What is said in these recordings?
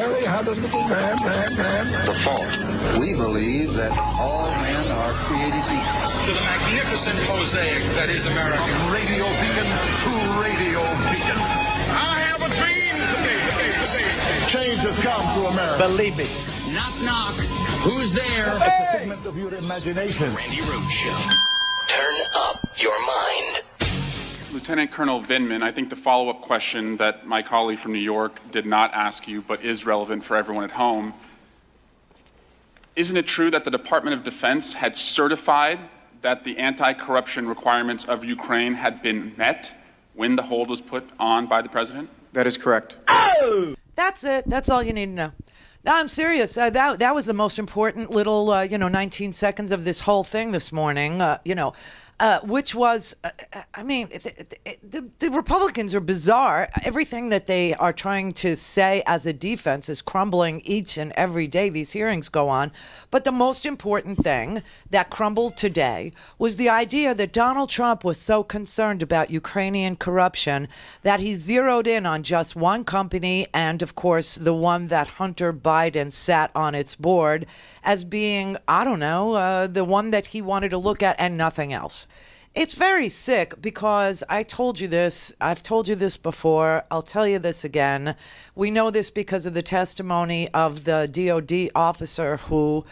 very habitable man. The fourth, we believe that all men are created equal. To the magnificent mosaic that is America. From radio beacon to radio beacon. I have a dream today. Change has come to America. Believe me. Knock, knock. Who's there? It's a figment of your imagination. Randi Rhodes Show. Turn up your mind. Lieutenant Colonel Vindman, I think the follow-up question that my colleague from New York did not ask you, but is relevant for everyone at home. Isn't it true that the Department of Defense had certified that the anti-corruption requirements of Ukraine had been met when the hold was put on by the president? That is correct. Oh! That's it. That's all you need to know. No, I'm serious. That was the most important little, 19 seconds of this whole thing this morning, which was, the Republicans are bizarre. Everything that they are trying to say as a defense is crumbling each and every day these hearings go on. But the most important thing that crumbled today was the idea that Donald Trump was so concerned about Ukrainian corruption that he zeroed in on just one company and, of course, the one that Hunter Biden sat on its board as being, the one that he wanted to look at and nothing else. It's very sick because I've told you this before. I'll tell you this again. We know this because of the testimony of the DOD officer who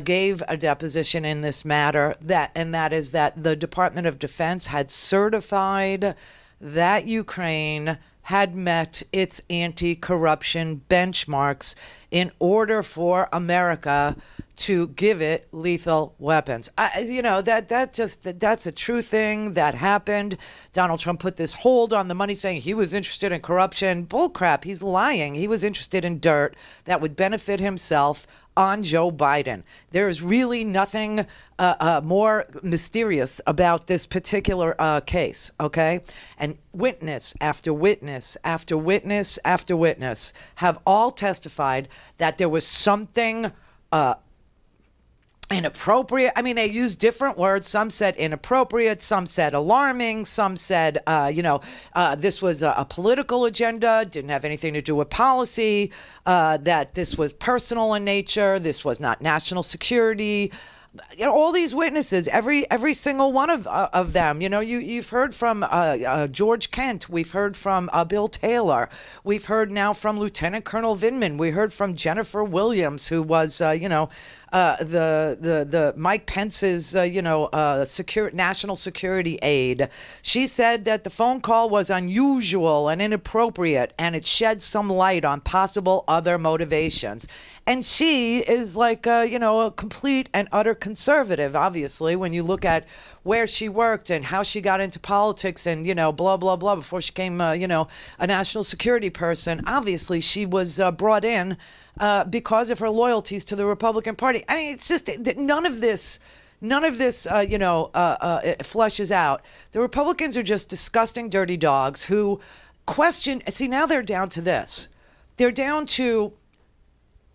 gave a deposition in this matter, that is that the Department of Defense had certified that Ukraine had met its anti-corruption benchmarks in order for America to give it lethal weapons. That's a true thing that happened. Donald Trump put this hold on the money saying he was interested in corruption. Bullcrap. He's lying. He was interested in dirt that would benefit himself on Joe Biden. There is really nothing more mysterious about this particular case, okay? And witness after witness after witness after witness have all testified that there was something inappropriate. I mean, they used different words. Some said inappropriate. Some said alarming. Some said, this was a political agenda, didn't have anything to do with policy, that this was personal in nature. This was not national security. All these witnesses, every single one of them. You've heard from George Kent. We've heard from Bill Taylor. We've heard now from Lieutenant Colonel Vindman. We heard from Jennifer Williams, who was, the Mike Pence's, national security aide. She said that the phone call was unusual and inappropriate, and it shed some light on possible other motivations. And she is like, a complete and utter conservative, obviously, when you look at where she worked and how she got into politics and, blah, blah, blah, before she became, a national security person. Obviously, she was brought in because of her loyalties to the Republican Party. I mean, it's just none of this fleshes out. The Republicans are just disgusting, dirty dogs who question. See, now they're down to this. They're down to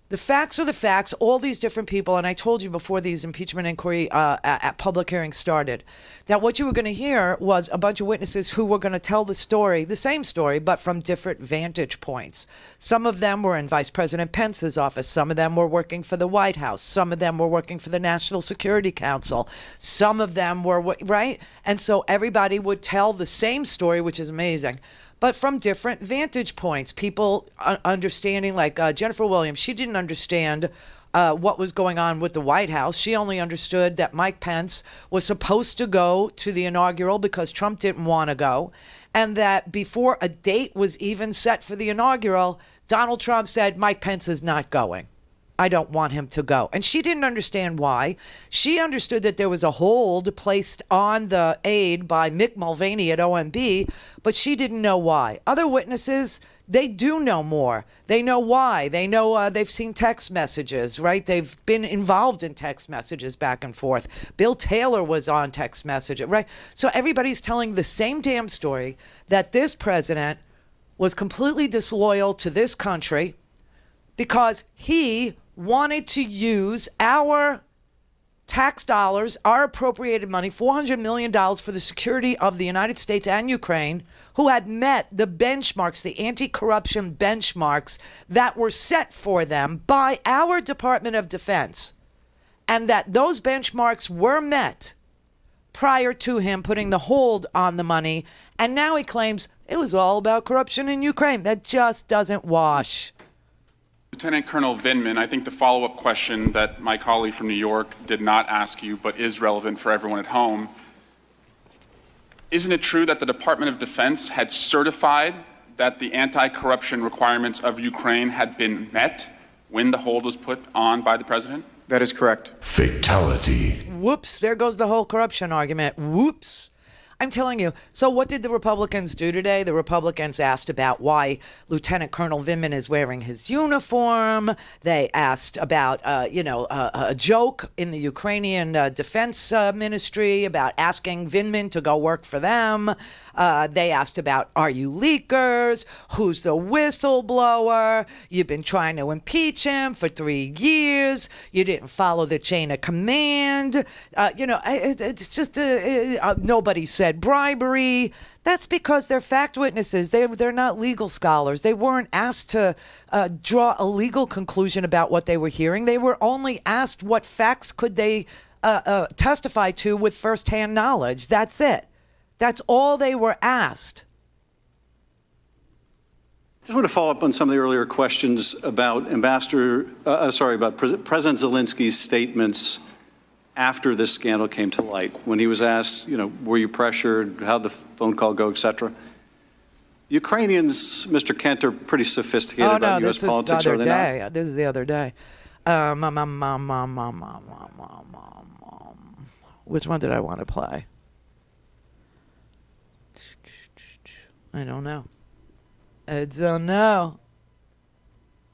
the facts are the facts, all these different people, and I told you before these impeachment inquiry at public hearings started, that what you were going to hear was a bunch of witnesses who were going to tell the story, the same story, but from different vantage points. Some of them were in Vice President Pence's office. Some of them were working for the White House. Some of them were working for the National Security Council. Some of them were, right? And so everybody would tell the same story, which is amazing, but from different vantage points. People understanding, like Jennifer Williams, she didn't understand what was going on with the White House. She only understood that Mike Pence was supposed to go to the inaugural because Trump didn't want to go, and that before a date was even set for the inaugural, Donald Trump said, Mike Pence is not going. I don't want him to go. And she didn't understand why. She understood that there was a hold placed on the aid by Mick Mulvaney at OMB, but she didn't know why. Other witnesses, they do know more. They know why. They know they've seen text messages, right? They've been involved in text messages back and forth. Bill Taylor was on text messages, right? So everybody's telling the same damn story, that this president was completely disloyal to this country because he wanted to use our tax dollars, our appropriated money, $400 million for the security of the United States and Ukraine, who had met the benchmarks, the anti-corruption benchmarks that were set for them by our Department of Defense, and that those benchmarks were met prior to him putting the hold on the money. And now he claims it was all about corruption in Ukraine. That just doesn't wash. Lieutenant Colonel Vindman, I think the follow-up question that my colleague from New York did not ask you, but is relevant for everyone at home, isn't it true that the Department of Defense had certified that the anti-corruption requirements of Ukraine had been met when the hold was put on by the president? That is correct. Fatality. Whoops, there goes the whole corruption argument. Whoops. I'm telling you. So what did the Republicans do today? The Republicans asked about why Lieutenant Colonel Vindman is wearing his uniform. They asked about, a joke in the Ukrainian defense ministry about asking Vindman to go work for them. They asked about, are you leakers? Who's the whistleblower? You've been trying to impeach him for 3 years. You didn't follow the chain of command. It's just nobody said bribery. That's because they're fact witnesses. They're not legal scholars. They weren't asked to draw a legal conclusion about what they were hearing. They were only asked what facts could they testify to with firsthand knowledge. That's it. That's all they were asked. Just want to follow up on some of the earlier questions about President Zelensky's statements after this scandal came to light, when he was asked, were you pressured, how'd the phone call go, et cetera. Ukrainians, Mr. Kent, are pretty sophisticated about U.S. politics, are they not? This is the other day. Which one did I want to play? I don't know.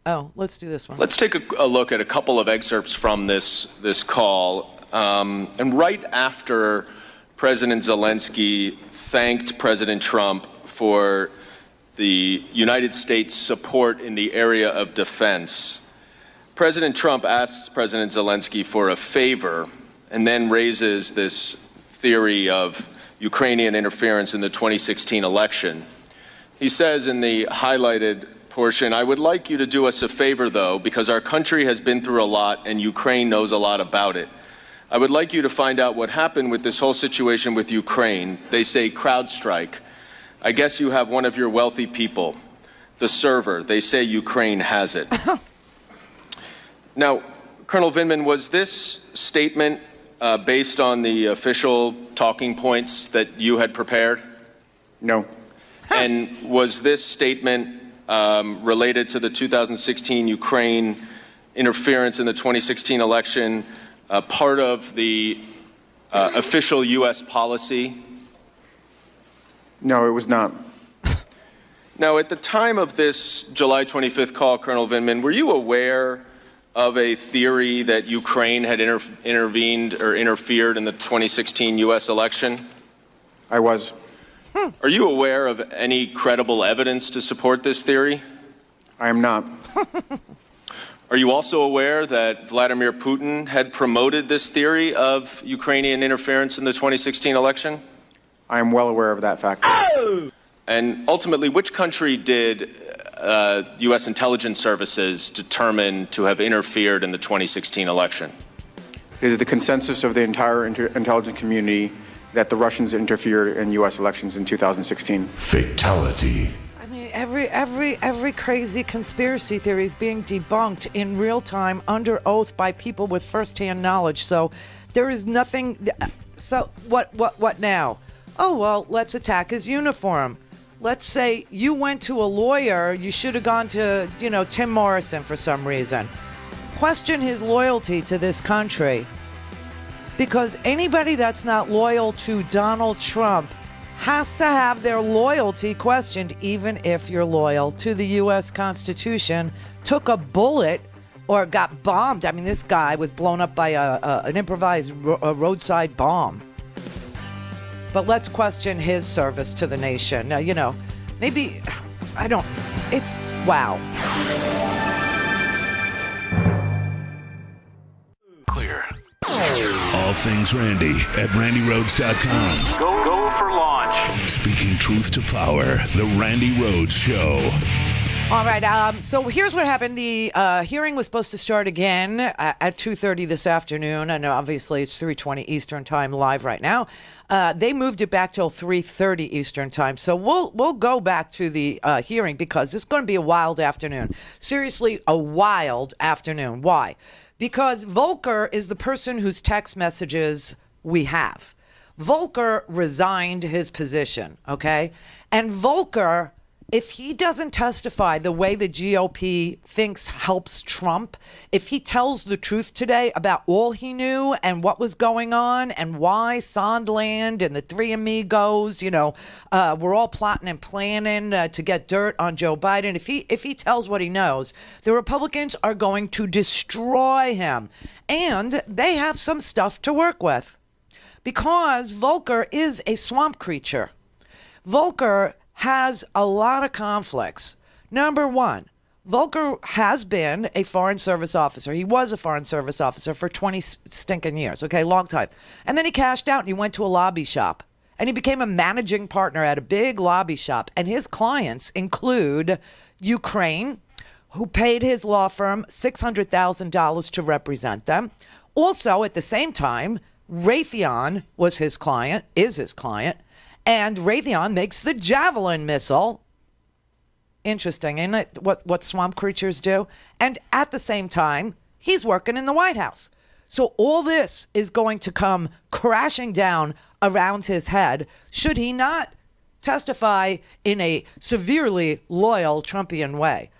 Oh, let's do this one. Let's take a look at a couple of excerpts from this call. And right after President Zelensky thanked President Trump for the United States support in the area of defense, President Trump asks President Zelensky for a favor and then raises this theory of Ukrainian interference in the 2016 election. He says in the highlighted portion, I would like you to do us a favor, though, because our country has been through a lot and Ukraine knows a lot about it. I would like you to find out what happened with this whole situation with Ukraine. They say CrowdStrike. I guess you have one of your wealthy people, the server. They say Ukraine has it. Now, Colonel Vindman, was this statement based on the official talking points that you had prepared? No. And was this statement related to the 2016 Ukraine interference in the 2016 election part of the official U.S. policy? No, it was not. Now, at the time of this July 25th call, Colonel Vindman, were you aware of a theory that Ukraine had intervened or interfered in the 2016 U.S. election? I was. Are you aware of any credible evidence to support this theory? I am not. Are you also aware that Vladimir Putin had promoted this theory of Ukrainian interference in the 2016 election? I am well aware of that fact. Oh! And ultimately, which country did U.S. intelligence services determine to have interfered in the 2016 election? It is the consensus of the entire intelligence community that the Russians interfered in U.S. elections in 2016. Fatality. I mean, every crazy conspiracy theory is being debunked in real time under oath by people with firsthand knowledge. So there is nothing. So what now? Oh, well, let's attack his uniform. Let's say you went to a lawyer. You should have gone to, Tim Morrison for some reason. Question his loyalty to this country. Because anybody that's not loyal to Donald Trump has to have their loyalty questioned, even if you're loyal to the U.S. Constitution, took a bullet or got bombed. I mean, this guy was blown up by an improvised roadside bomb. But let's question his service to the nation. Now, maybe, it's, wow. Clear. all things Randy at RandyRhodes.com. Go for launch. Speaking truth to power, the Randi Rhodes Show. All right, so here's what happened. The hearing was supposed to start again at 2:30 this afternoon, and obviously it's 3:20 Eastern Time live right now. They moved it back till 3:30 Eastern Time, so we'll go back to the hearing because it's going to be a wild afternoon. Seriously, a wild afternoon. Why? Because Volker is the person whose text messages we have. Volker resigned his position, okay? And Volker, if he doesn't testify the way the GOP thinks helps Trump, if he tells the truth today about all he knew and what was going on and why Sondland and the three amigos, we're all plotting and planning to get dirt on Joe Biden. If he tells what he knows, the Republicans are going to destroy him. And they have some stuff to work with because Volker is a swamp creature. Volker has a lot of conflicts. Number one, Volker has been a Foreign Service officer. He was a Foreign Service officer for 20 stinking years, okay, long time. And then he cashed out and he went to a lobby shop. And he became a managing partner at a big lobby shop. And his clients include Ukraine, who paid his law firm $600,000 to represent them. Also, at the same time, Raytheon was his client, is his client. And Raytheon makes the Javelin missile. Interesting, isn't it? What swamp creatures do? And at the same time, he's working in the White House. So all this is going to come crashing down around his head should he not testify in a severely loyal Trumpian way.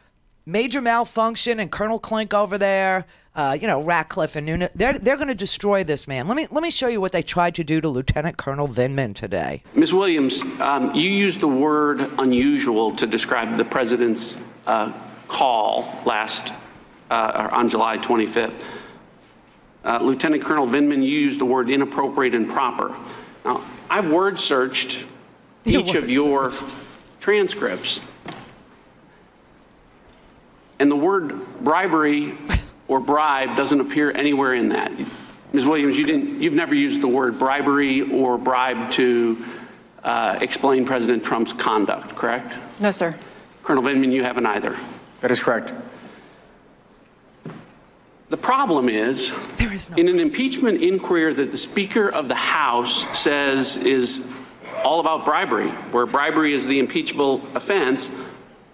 Major malfunction and Colonel Klink over there, Ratcliffe and Nunes, they're going to destroy this man. Let me show you what they tried to do to Lieutenant Colonel Vindman today. Ms. Williams, you used the word unusual to describe the president's call on July 25th. Lieutenant Colonel Vindman, you used the word inappropriate and proper. Now, I've word searched each of your transcripts. And the word bribery or bribe doesn't appear anywhere in that. Ms. Williams, you've never used the word bribery or bribe to explain President Trump's conduct, correct? No, sir. Colonel Vindman, you haven't either. That is correct. The problem is, in an impeachment inquiry that the Speaker of the House says is all about bribery, where bribery is the impeachable offense,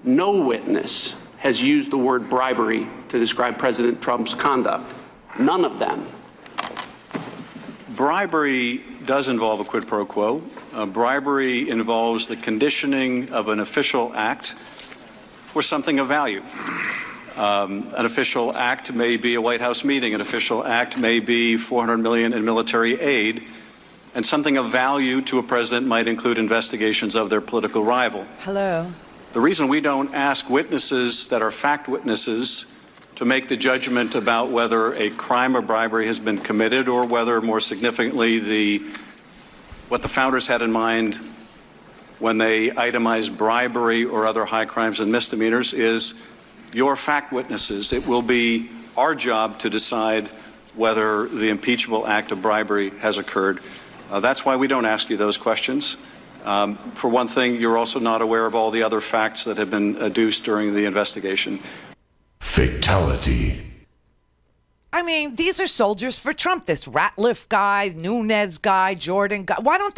no witness has used the word bribery to describe President Trump's conduct. None of them. Bribery does involve a quid pro quo. Bribery involves the conditioning of an official act for something of value. An official act may be a White House meeting. An official act may be $400 million in military aid. And something of value to a president might include investigations of their political rival. Hello. The reason we don't ask witnesses that are fact witnesses to make the judgment about whether a crime of bribery has been committed or whether, more significantly, what the founders had in mind when they itemized bribery or other high crimes and misdemeanors is your fact witnesses. It will be our job to decide whether the impeachable act of bribery has occurred. That's why we don't ask you those questions. For one thing, you're also not aware of all the other facts that have been adduced during the investigation. Fatality. I mean, these are soldiers for Trump. This Ratcliffe guy, Nunes guy, Jordan guy. Why don't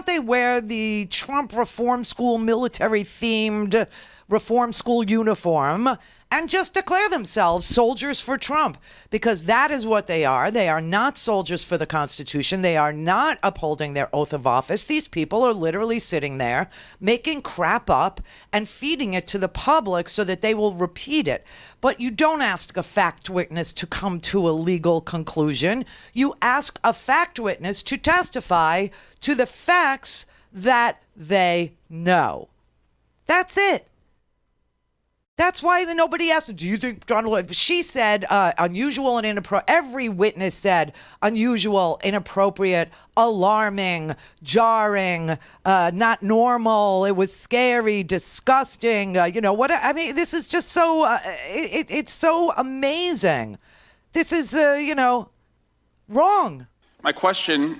they wear the Trump Reform School military themed Reform School uniform and just declare themselves soldiers for Trump? Because that is what they are. They are not soldiers for the Constitution. They are not upholding their oath of office. These people are literally sitting there making crap up and feeding it to the public so that they will repeat it. But you don't ask a fact witness to come to a legal conclusion. You ask a fact witness to testify to the facts that they know. That's it. That's why nobody asked, do you think Donald... She said unusual and inappropriate. Every witness said unusual, inappropriate, alarming, jarring, not normal. It was scary, disgusting. This is just so... it's so amazing. This is, Wrong. My question,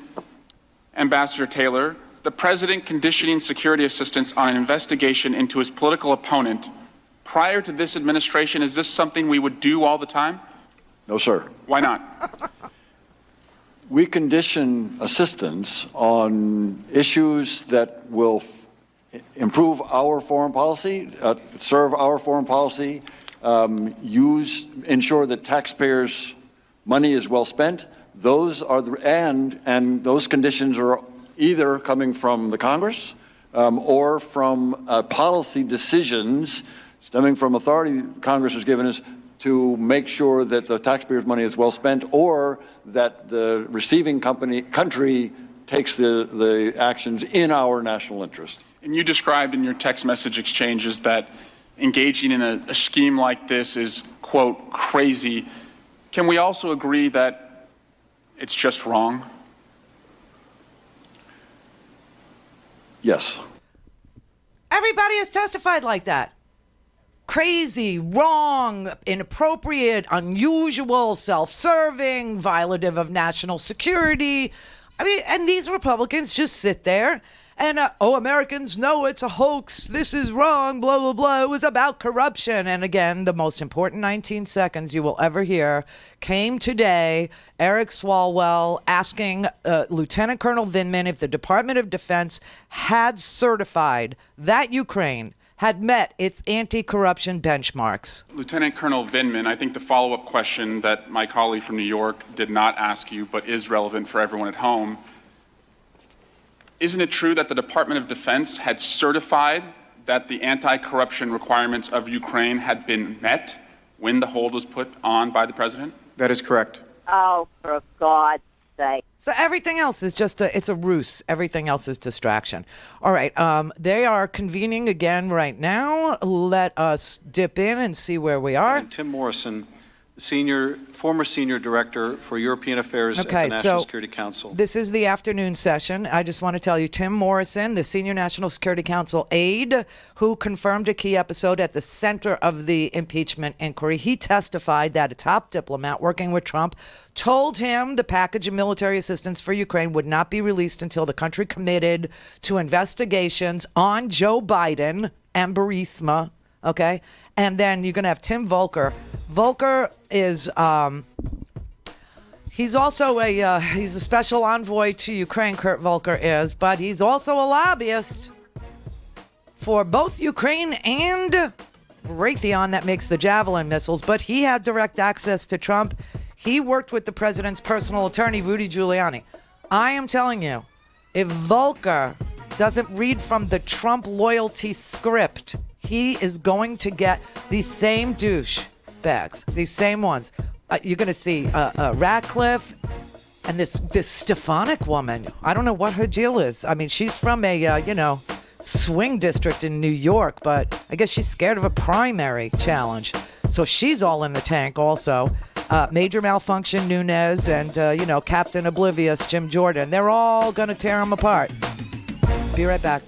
Ambassador Taylor, the president conditioning security assistance on an investigation into his political opponent prior to this administration, is this something we would do all the time? No, sir. Why not? We condition assistance on issues that will improve our foreign policy, serve our foreign policy, ensure that taxpayers' money is well spent. Those are and those conditions are either coming from the Congress or from policy decisions stemming from authority Congress has given us to make sure that the taxpayers' money is well spent, or that the receiving country takes the actions in our national interest. And you described in your text message exchanges that engaging in a scheme like this is, quote, crazy. Can we also agree that it's just wrong? Yes. Everybody has testified like that. Crazy, wrong, inappropriate, unusual, self-serving, violative of national security. I mean, and these Republicans just sit there and, Americans know it's a hoax. This is wrong, blah, blah, blah. It was about corruption. And again, the most important 19 seconds you will ever hear came today. Eric Swalwell asking Lieutenant Colonel Vindman if the Department of Defense had certified that Ukraine had met its anti-corruption benchmarks. Lieutenant Colonel Vindman, I think the follow-up question that my colleague from New York did not ask you, but is relevant for everyone at home, isn't it true that the Department of Defense had certified that the anti-corruption requirements of Ukraine had been met when the hold was put on by the president? That is correct. Oh, for God's sake. So everything else is just it's a ruse. Everything else is distraction. All right. They are convening again right now. Let us dip in and see where we are. And Tim Morrison, former senior director for European Affairs at the National Security Council. This is the afternoon session. I just want to tell you, Tim Morrison, the senior National Security Council aide who confirmed a key episode at the center of the impeachment inquiry, he testified that a top diplomat working with Trump told him the package of military assistance for Ukraine would not be released until the country committed to investigations on Joe Biden and Burisma. Okay? And then you're going to have Tim Volker. Volker is, he's also he's a special envoy to Ukraine, Kurt Volker is, but he's also a lobbyist for both Ukraine and Raytheon that makes the Javelin missiles. But he had direct access to Trump. He worked with the president's personal attorney, Rudy Giuliani. I am telling you, if Volker doesn't read from the Trump loyalty script, he is going to get these same douche bags, these same ones. You're going to see Ratcliffe and this Stefanik woman. I don't know what her deal is. I mean, she's from a, swing district in New York, but I guess she's scared of a primary challenge. So she's all in the tank also. Major Malfunction Nunes and, Captain Oblivious Jim Jordan. They're all going to tear him apart. Be right back.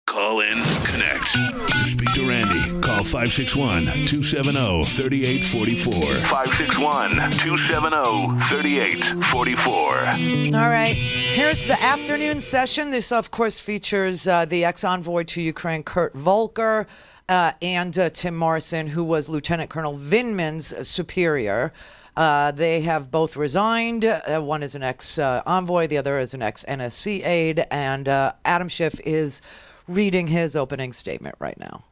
Call in, connect. To speak to Randi, call 561-270-3844. 561-270-3844. All right. Here's the afternoon session. This, of course, features the ex-envoy to Ukraine, Kurt Volker, and Tim Morrison, who was Lieutenant Colonel Vindman's superior. They have both resigned. One is an ex-envoy. The other is an ex-NSC aide. And Adam Schiff is reading his opening statement right now.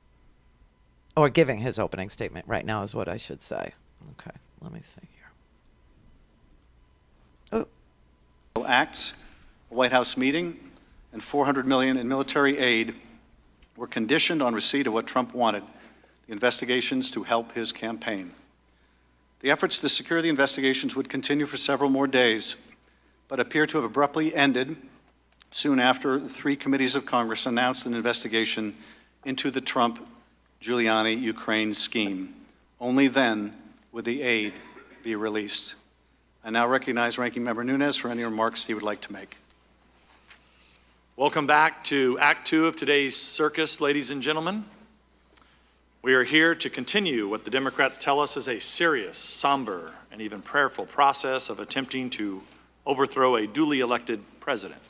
Or giving his opening statement right now is what I should say. Okay, let me see here. Acts, a White House meeting, and $400 million in military aid were conditioned on receipt of what Trump wanted, the investigations to help his campaign. The efforts to secure the investigations would continue for several more days, but appear to have abruptly ended soon after the three committees of Congress announced an investigation into the Trump-Giuliani Ukraine scheme. Only then would the aid be released. I now recognize Ranking Member Nunes for any remarks he would like to make. Welcome back to Act 2 of today's circus, ladies and gentlemen. We are here to continue what the Democrats tell us is a serious, somber, and even prayerful process of attempting to overthrow a duly elected president.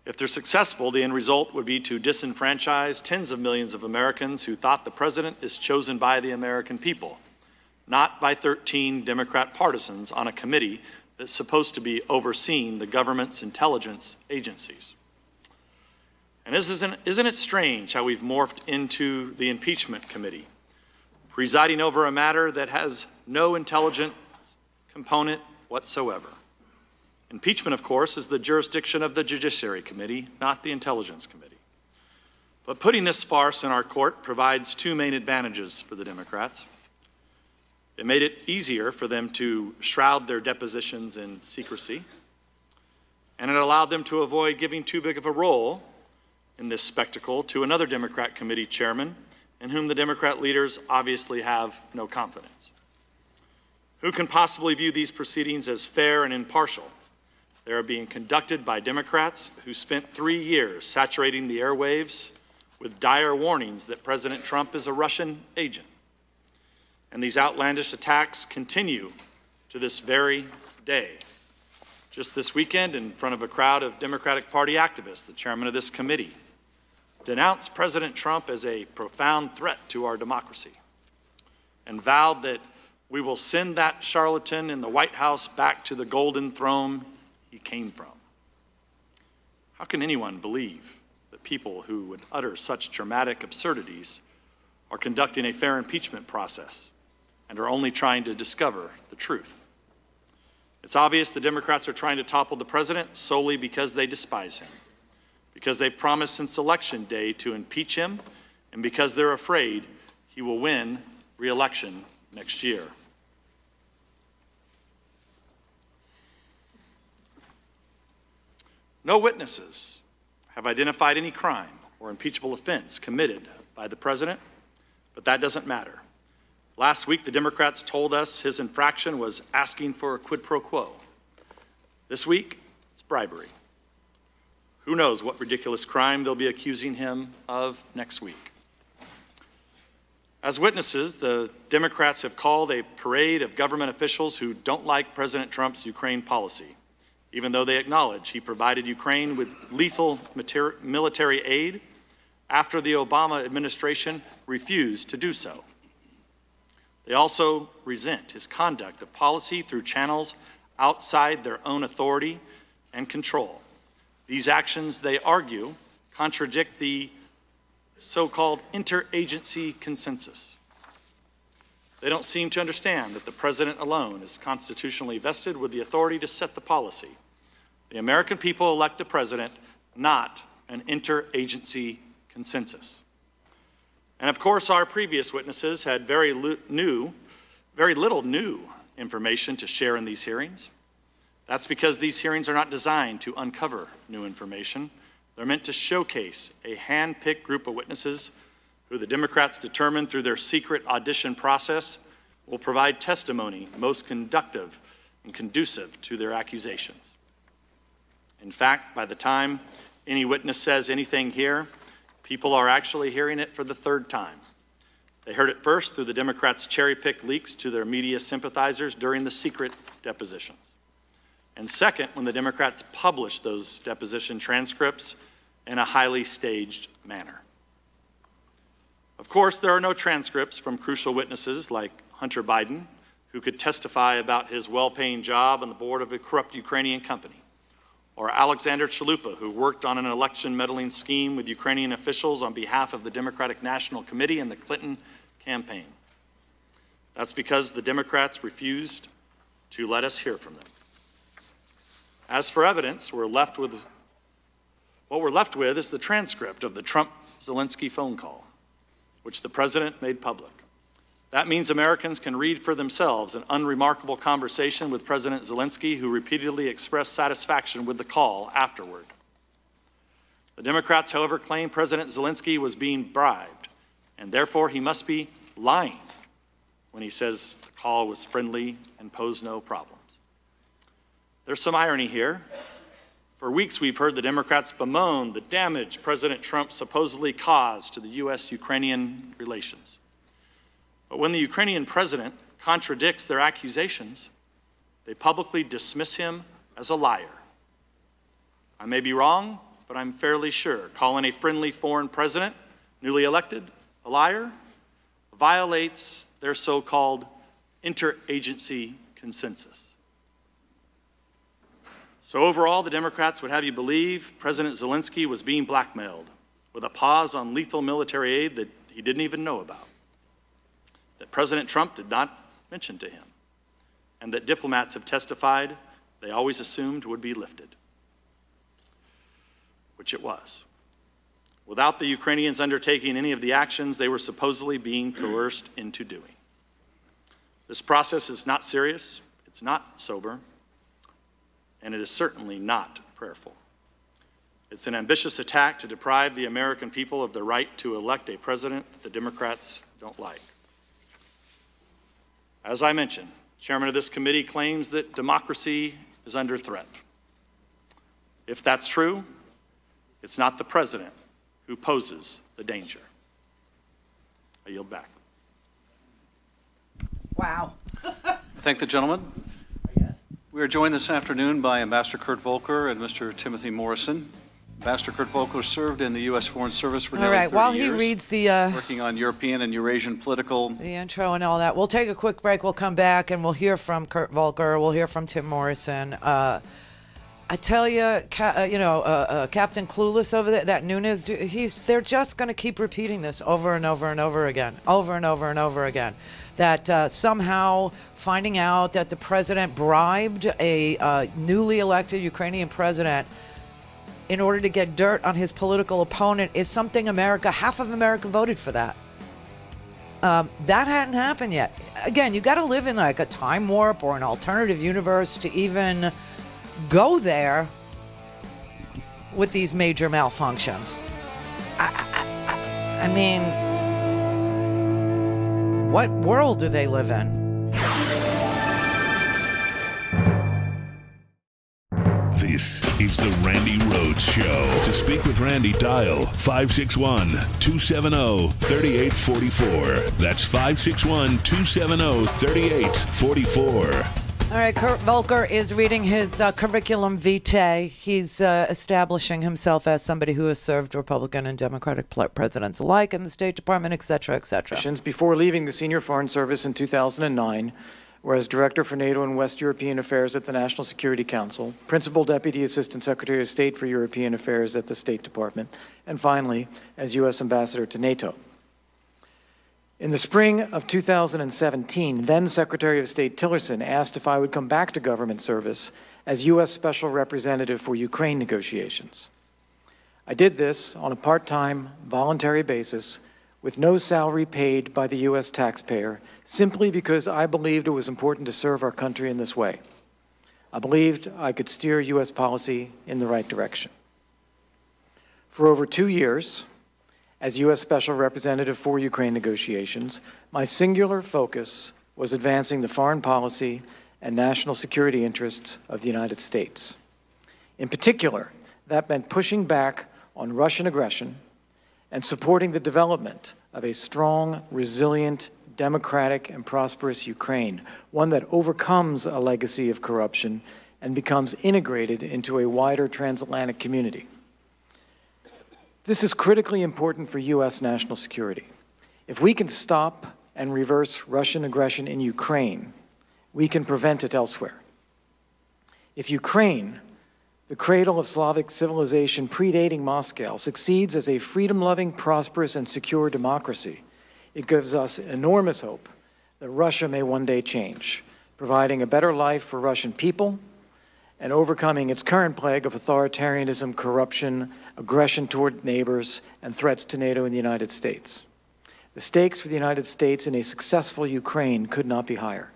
If they're successful, the end result would be to disenfranchise tens of millions of Americans who thought the president is chosen by the American people, not by 13 Democrat partisans on a committee that's supposed to be overseeing the government's intelligence agencies. And isn't it strange how we've morphed into the impeachment committee, presiding over a matter that has no intelligence component whatsoever? Impeachment, of course, is the jurisdiction of the Judiciary Committee, not the Intelligence Committee. But putting this farce in our court provides two main advantages for the Democrats. It made it easier for them to shroud their depositions in secrecy, and it allowed them to avoid giving too big of a role in this spectacle to another Democrat committee chairman in whom the Democrat leaders obviously have no confidence. Who can possibly view these proceedings as fair and impartial? They are being conducted by Democrats who spent 3 years saturating the airwaves with dire warnings that President Trump is a Russian agent. And these outlandish attacks continue to this very day. Just this weekend, in front of a crowd of Democratic Party activists, the chairman of this committee denounced President Trump as a profound threat to our democracy and vowed that we will send that charlatan in the White House back to the golden throne he came from. How can anyone believe that people who would utter such dramatic absurdities are conducting a fair impeachment process and are only trying to discover the truth? It's obvious the Democrats are trying to topple the president solely because they despise him, because they've promised since Election Day to impeach him, and because they're afraid he will win re-election next year. No witnesses have identified any crime or impeachable offense committed by the president, but that doesn't matter. Last week, the Democrats told us his infraction was asking for a quid pro quo. This week, it's bribery. Who knows what ridiculous crime they'll be accusing him of next week. As witnesses, the Democrats have called a parade of government officials who don't like President Trump's Ukraine policy, even though they acknowledge he provided Ukraine with lethal military aid after the Obama administration refused to do so. They also resent his conduct of policy through channels outside their own authority and control. These actions, they argue, contradict the so-called interagency consensus. They don't seem to understand that the president alone is constitutionally vested with the authority to set the policy. The American people elect a president, not an interagency consensus. And of course, our previous witnesses had very little new information to share in these hearings. That's because these hearings are not designed to uncover new information. They're meant to showcase a hand-picked group of witnesses who the Democrats determined through their secret audition process will provide testimony most conducive and conducive to their accusations. In fact, by the time any witness says anything here, people are actually hearing it for the third time. They heard it first through the Democrats' cherry-picked leaks to their media sympathizers during the secret depositions. And second, when the Democrats published those deposition transcripts in a highly staged manner. Of course, there are no transcripts from crucial witnesses like Hunter Biden, who could testify about his well-paying job on the board of a corrupt Ukrainian company, or Alexander Chalupa, who worked on an election meddling scheme with Ukrainian officials on behalf of the Democratic National Committee and the Clinton campaign. That's because the Democrats refused to let us hear from them. As for evidence, what we're left with is the transcript of the Trump-Zelensky phone call, which the president made public. That means Americans can read for themselves an unremarkable conversation with President Zelensky, who repeatedly expressed satisfaction with the call afterward. The Democrats, however, claim President Zelensky was being bribed, and therefore he must be lying when he says the call was friendly and posed no problems. There's some irony here. For weeks, we've heard the Democrats bemoan the damage President Trump supposedly caused to the U.S.-Ukrainian relations. But when the Ukrainian president contradicts their accusations, they publicly dismiss him as a liar. I may be wrong, but I'm fairly sure calling a friendly foreign president, newly elected, a liar violates their so-called interagency consensus. So overall, the Democrats would have you believe President Zelensky was being blackmailed with a pause on lethal military aid that he didn't even know about, that President Trump did not mention to him, and that diplomats have testified they always assumed would be lifted, which it was, without the Ukrainians undertaking any of the actions they were supposedly being coerced into doing. This process is not serious, it's not sober, and it is certainly not prayerful. It's an ambitious attack to deprive the American people of the right to elect a president that the Democrats don't like. As I mentioned, the chairman of this committee claims that democracy is under threat. If that's true, it's not the president who poses the danger. I yield back. Wow. Thank the gentleman. We are joined this afternoon by Ambassador Kurt Volker and Mr. Timothy Morrison. Ambassador Kurt Volker served in the U.S. Foreign Service for nearly 30 years. While he reads the working on European and Eurasian political. The intro and all that, we'll take a quick break. We'll come back and we'll hear from Kurt Volker. We'll hear from Tim Morrison. I tell you, Captain Clueless over there, that Nunes, they're just going to keep repeating this over and over and over again, over and over and over again. That somehow finding out that the president bribed a newly elected Ukrainian president in order to get dirt on his political opponent is something half of America voted for that. That hadn't happened yet. Again, you got to live in like a time warp or an alternative universe to even go there with these major malfunctions. I mean, what world do they live in? This is the Randi Rhodes Show. To speak with Randi, dial 561-270-3844. That's 561-270-3844. All right, Kurt Volker is reading his curriculum vitae. He's establishing himself as somebody who has served Republican and Democratic presidents alike in the State Department, et cetera, et cetera. Before leaving the Senior Foreign Service in 2009, where as Director for NATO and West European Affairs at the National Security Council, Principal Deputy Assistant Secretary of State for European Affairs at the State Department, and finally, as U.S. Ambassador to NATO. In the spring of 2017, then Secretary of State Tillerson asked if I would come back to government service as U.S. Special Representative for Ukraine negotiations. I did this on a part-time, voluntary basis with no salary paid by the U.S. taxpayer, simply because I believed it was important to serve our country in this way. I believed I could steer U.S. policy in the right direction. For over 2 years, as U.S. Special Representative for Ukraine negotiations, my singular focus was advancing the foreign policy and national security interests of the United States. In particular, that meant pushing back on Russian aggression and supporting the development of a strong, resilient, democratic, and prosperous Ukraine, one that overcomes a legacy of corruption and becomes integrated into a wider transatlantic community. This is critically important for U.S. national security. If we can stop and reverse Russian aggression in Ukraine, we can prevent it elsewhere. If Ukraine, the cradle of Slavic civilization predating Moscow, succeeds as a freedom-loving, prosperous, and secure democracy, it gives us enormous hope that Russia may one day change, providing a better life for Russian people and overcoming its current plague of authoritarianism, corruption, aggression toward neighbors, and threats to NATO and the United States. The stakes for the United States in a successful Ukraine could not be higher.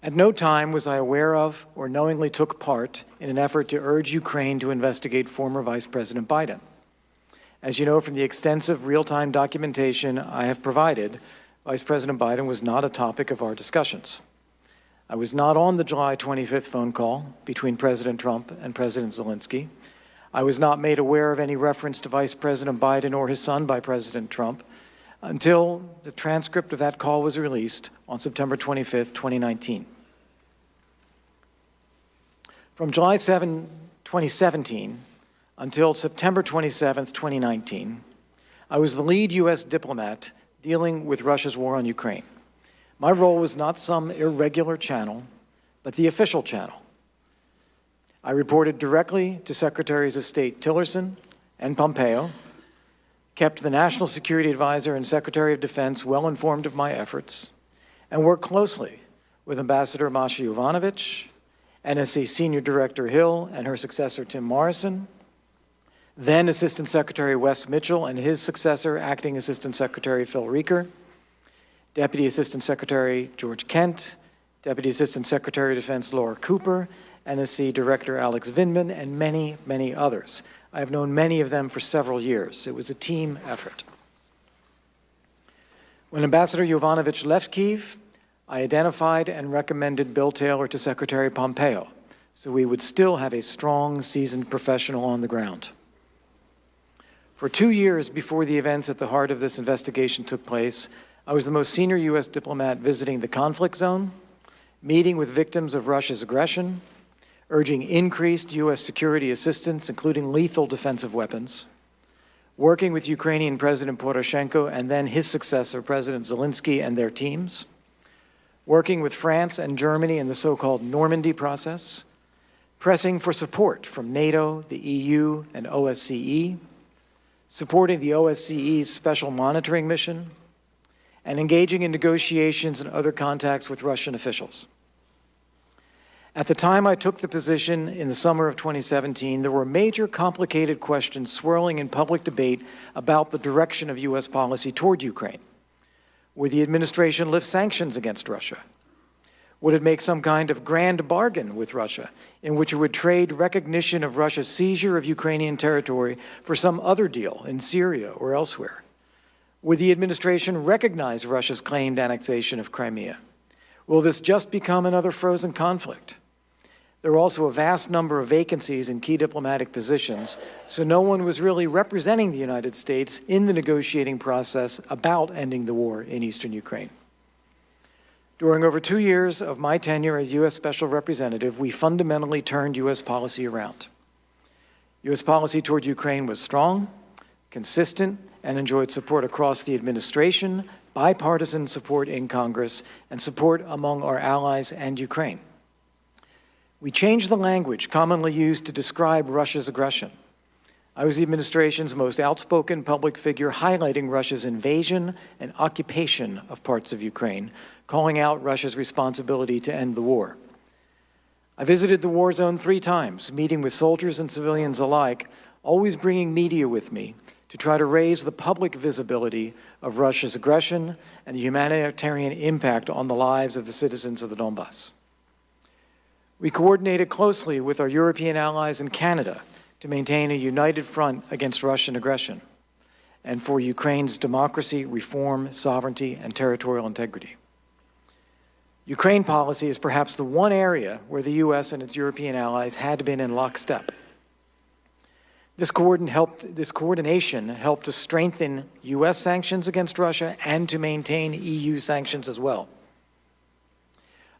At no time was I aware of or knowingly took part in an effort to urge Ukraine to investigate former Vice President Biden. As you know from the extensive real-time documentation I have provided, Vice President Biden was not a topic of our discussions. I was not on the July 25th phone call between President Trump and President Zelensky. I was not made aware of any reference to Vice President Biden or his son by President Trump until the transcript of that call was released on September 25th, 2019. From July 7, 2017 until September 27th, 2019, I was the lead U.S. diplomat dealing with Russia's war on Ukraine. My role was not some irregular channel, but the official channel. I reported directly to Secretaries of State Tillerson and Pompeo, kept the National Security Advisor and Secretary of Defense well informed of my efforts, and worked closely with Ambassador Masha Yovanovitch, NSC Senior Director Hill and her successor Tim Morrison, then Assistant Secretary Wes Mitchell and his successor, Acting Assistant Secretary Phil Reeker, Deputy Assistant Secretary George Kent, Deputy Assistant Secretary of Defense Laura Cooper, NSC Director Alex Vindman, and many, many others. I have known many of them for several years. It was a team effort. When Ambassador Yovanovitch left Kyiv, I identified and recommended Bill Taylor to Secretary Pompeo, so we would still have a strong, seasoned professional on the ground. For 2 years before the events at the heart of this investigation took place, I was the most senior U.S. diplomat visiting the conflict zone, meeting with victims of Russia's aggression, urging increased U.S. security assistance, including lethal defensive weapons, working with Ukrainian President Poroshenko and then his successor, President Zelensky, and their teams, working with France and Germany in the so-called Normandy process, pressing for support from NATO, the EU, and OSCE, supporting the OSCE's Special Monitoring Mission, and engaging in negotiations and other contacts with Russian officials. At the time I took the position in the summer of 2017, there were major complicated questions swirling in public debate about the direction of U.S. policy toward Ukraine. Would the administration lift sanctions against Russia? Would it make some kind of grand bargain with Russia in which it would trade recognition of Russia's seizure of Ukrainian territory for some other deal in Syria or elsewhere? Would the administration recognize Russia's claimed annexation of Crimea? Will this just become another frozen conflict? There were also a vast number of vacancies in key diplomatic positions, so no one was really representing the United States in the negotiating process about ending the war in eastern Ukraine. During over 2 years of my tenure as U.S. Special Representative, we fundamentally turned U.S. policy around. U.S. policy toward Ukraine was strong, consistent, and enjoyed support across the administration, bipartisan support in Congress, and support among our allies and Ukraine. We changed the language commonly used to describe Russia's aggression. I was the administration's most outspoken public figure highlighting Russia's invasion and occupation of parts of Ukraine, calling out Russia's responsibility to end the war. I visited the war zone 3 times, meeting with soldiers and civilians alike, always bringing media with me to try to raise the public visibility of Russia's aggression and the humanitarian impact on the lives of the citizens of the Donbass. We coordinated closely with our European allies in Canada to maintain a united front against Russian aggression and for Ukraine's democracy, reform, sovereignty, and territorial integrity. Ukraine policy is perhaps the one area where the U.S. and its European allies had been in lockstep. This coordination helped to strengthen U.S. sanctions against Russia and to maintain EU sanctions as well.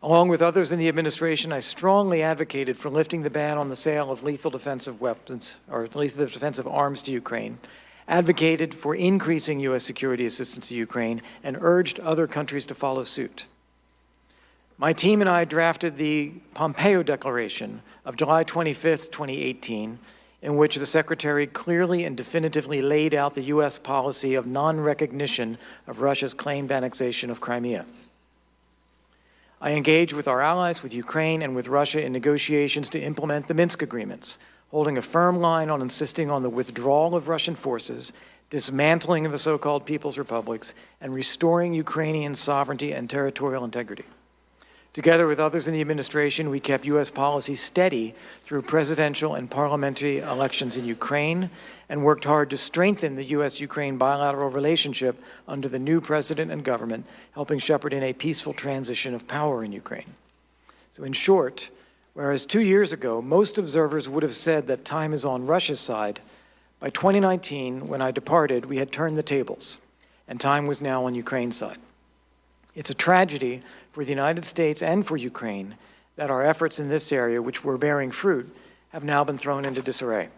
Along with others in the administration, I strongly advocated for lifting the ban on the sale of lethal defensive weapons, or lethal defensive arms to Ukraine, advocated for increasing U.S. security assistance to Ukraine, and urged other countries to follow suit. My team and I drafted the Pompeo Declaration of July 25, 2018, in which the Secretary clearly and definitively laid out the U.S. policy of non-recognition of Russia's claimed annexation of Crimea. I engaged with our allies, with Ukraine, and with Russia in negotiations to implement the Minsk agreements, holding a firm line on insisting on the withdrawal of Russian forces, dismantling of the so-called People's Republics, and restoring Ukrainian sovereignty and territorial integrity. Together with others in the administration, we kept U.S. policy steady through presidential and parliamentary elections in Ukraine and worked hard to strengthen the U.S.-Ukraine bilateral relationship under the new president and government, helping shepherd in a peaceful transition of power in Ukraine. So in short, whereas 2 years ago, most observers would have said that time is on Russia's side, by 2019, when I departed, we had turned the tables, and time was now on Ukraine's side. It's a tragedy for the United States and for Ukraine that our efforts in this area, which were bearing fruit, have now been thrown into disarray.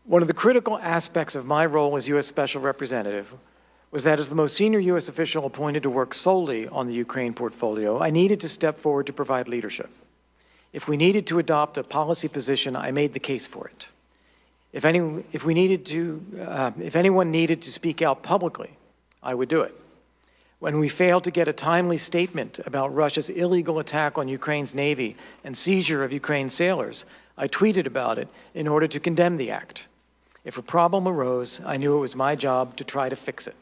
One of the critical aspects of my role as U.S. Special Representative was that as the most senior U.S. official appointed to work solely on the Ukraine portfolio, I needed to step forward to provide leadership. If we needed to adopt a policy position, I made the case for it. If anyone needed to speak out publicly, I would do it. When we failed to get a timely statement about Russia's illegal attack on Ukraine's Navy and seizure of Ukraine's sailors, I tweeted about it in order to condemn the act. If a problem arose, I knew it was my job to try to fix it.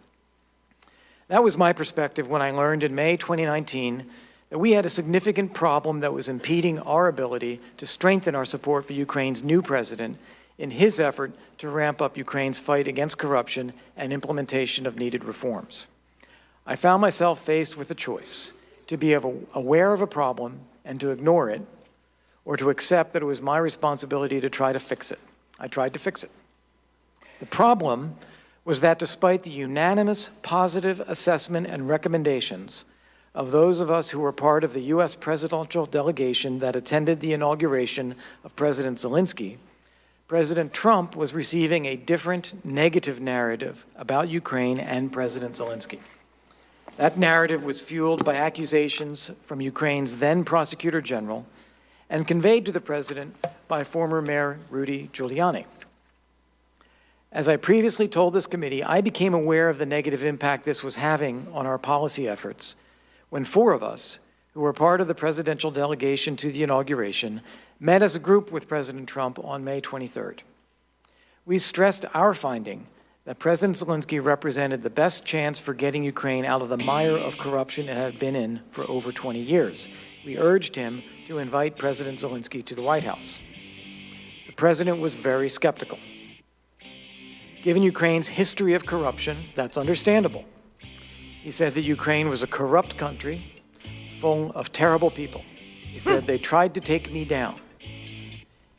That was my perspective when I learned in May 2019 that we had a significant problem that was impeding our ability to strengthen our support for Ukraine's new president in his effort to ramp up Ukraine's fight against corruption and implementation of needed reforms. I found myself faced with a choice: to be aware of a problem and to ignore it, or to accept that it was my responsibility to try to fix it. I tried to fix it. The problem was that despite the unanimous positive assessment and recommendations of those of us who were part of the U.S. presidential delegation that attended the inauguration of President Zelensky, President Trump was receiving a different negative narrative about Ukraine and President Zelensky. That narrative was fueled by accusations from Ukraine's then Prosecutor General and conveyed to the President by former Mayor Rudy Giuliani. As I previously told this committee, I became aware of the negative impact this was having on our policy efforts when 4 of us, who were part of the presidential delegation to the inauguration, met as a group with President Trump on May 23rd. We stressed our finding that President Zelensky represented the best chance for getting Ukraine out of the mire of corruption it had been in for over 20 years. We urged him to invite President Zelensky to the White House. The president was very skeptical. Given Ukraine's history of corruption, that's understandable. He said that Ukraine was a corrupt country full of terrible people. He said they tried to take me down.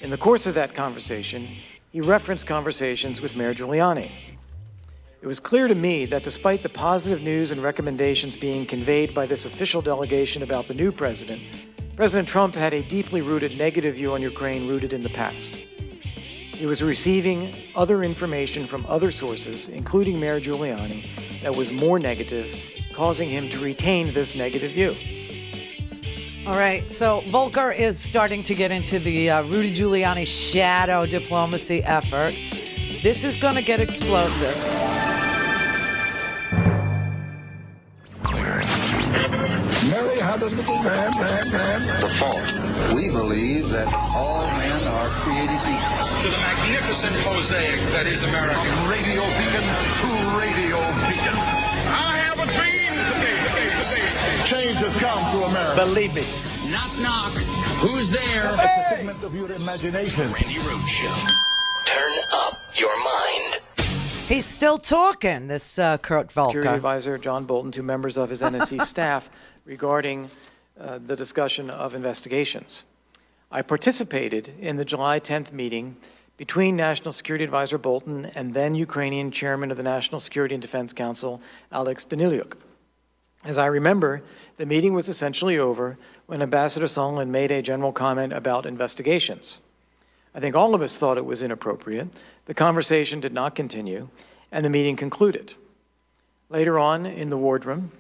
In the course of that conversation, he referenced conversations with Mayor Giuliani. It was clear to me that despite the positive news and recommendations being conveyed by this official delegation about the new president, President Trump had a deeply rooted negative view on Ukraine rooted in the past. He was receiving other information from other sources, including Mayor Giuliani, that was more negative, causing him to retain this negative view. All right, so Volker is starting to get into the Rudy Giuliani shadow diplomacy effort. This is going to get explosive. Mary had a little the fault. We believe that all men are created equal. To the magnificent mosaic that is America. From radio beacon to radio beacon. I have a dream today. Change has come to America. Believe me. Knock, knock. Who's there? It's a figment of your imagination. Randi Rhodes Show. Turn up your mind. He's still talking, this Kurt Volker. Security Advisor John Bolton, 2 members of his NSC staff, regarding the discussion of investigations. I participated in the July 10th meeting between National Security Advisor Bolton and then Ukrainian Chairman of the National Security and Defense Council, Alex Danylyuk. As I remember, the meeting was essentially over when Ambassador Sondland made a general comment about investigations. I think all of us thought it was inappropriate. The conversation did not continue, and the meeting concluded. Later on in the wardroom,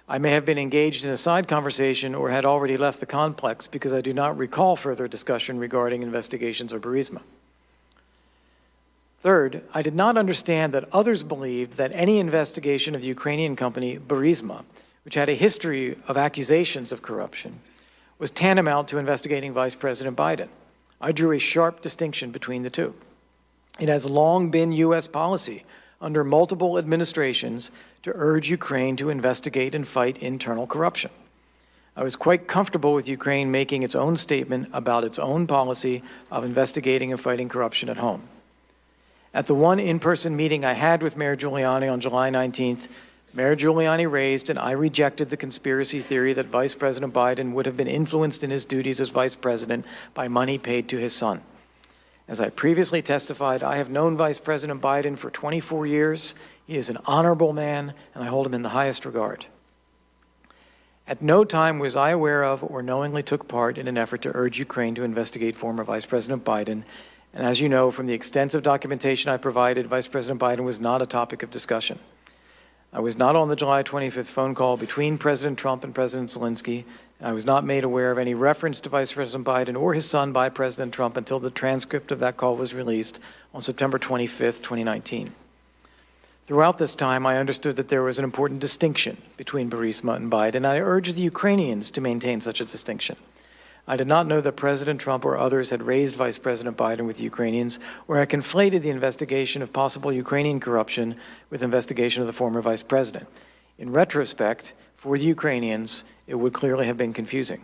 I may have been engaged in a side conversation or had already left the complex because I do not recall further discussion regarding investigations or Burisma. Third, I did not understand that others believed that any investigation of the Ukrainian company Burisma, which had a history of accusations of corruption, was tantamount to investigating Vice President Biden. I drew a sharp distinction between the two. It has long been U.S. policy under multiple administrations to urge Ukraine to investigate and fight internal corruption. I was quite comfortable with Ukraine making its own statement about its own policy of investigating and fighting corruption at home. At the one in-person meeting I had with Mayor Giuliani on July 19th, Mayor Giuliani raised, and I rejected the conspiracy theory that Vice President Biden would have been influenced in his duties as vice president by money paid to his son. As I previously testified, I have known Vice President Biden for 24 years. He is an honorable man, and I hold him in the highest regard. At no time was I aware of or knowingly took part in an effort to urge Ukraine to investigate former Vice President Biden. And as you know from the extensive documentation I provided, Vice President Biden was not a topic of discussion. I was not on the July 25th phone call between President Trump and President Zelensky, and I was not made aware of any reference to Vice President Biden or his son by President Trump until the transcript of that call was released on September 25th, 2019. Throughout this time, I understood that there was an important distinction between Burisma and Biden, and I urged the Ukrainians to maintain such a distinction. I did not know that President Trump or others had raised Vice President Biden with the Ukrainians, or had conflated the investigation of possible Ukrainian corruption with investigation of the former vice president. In retrospect, for the Ukrainians, it would clearly have been confusing.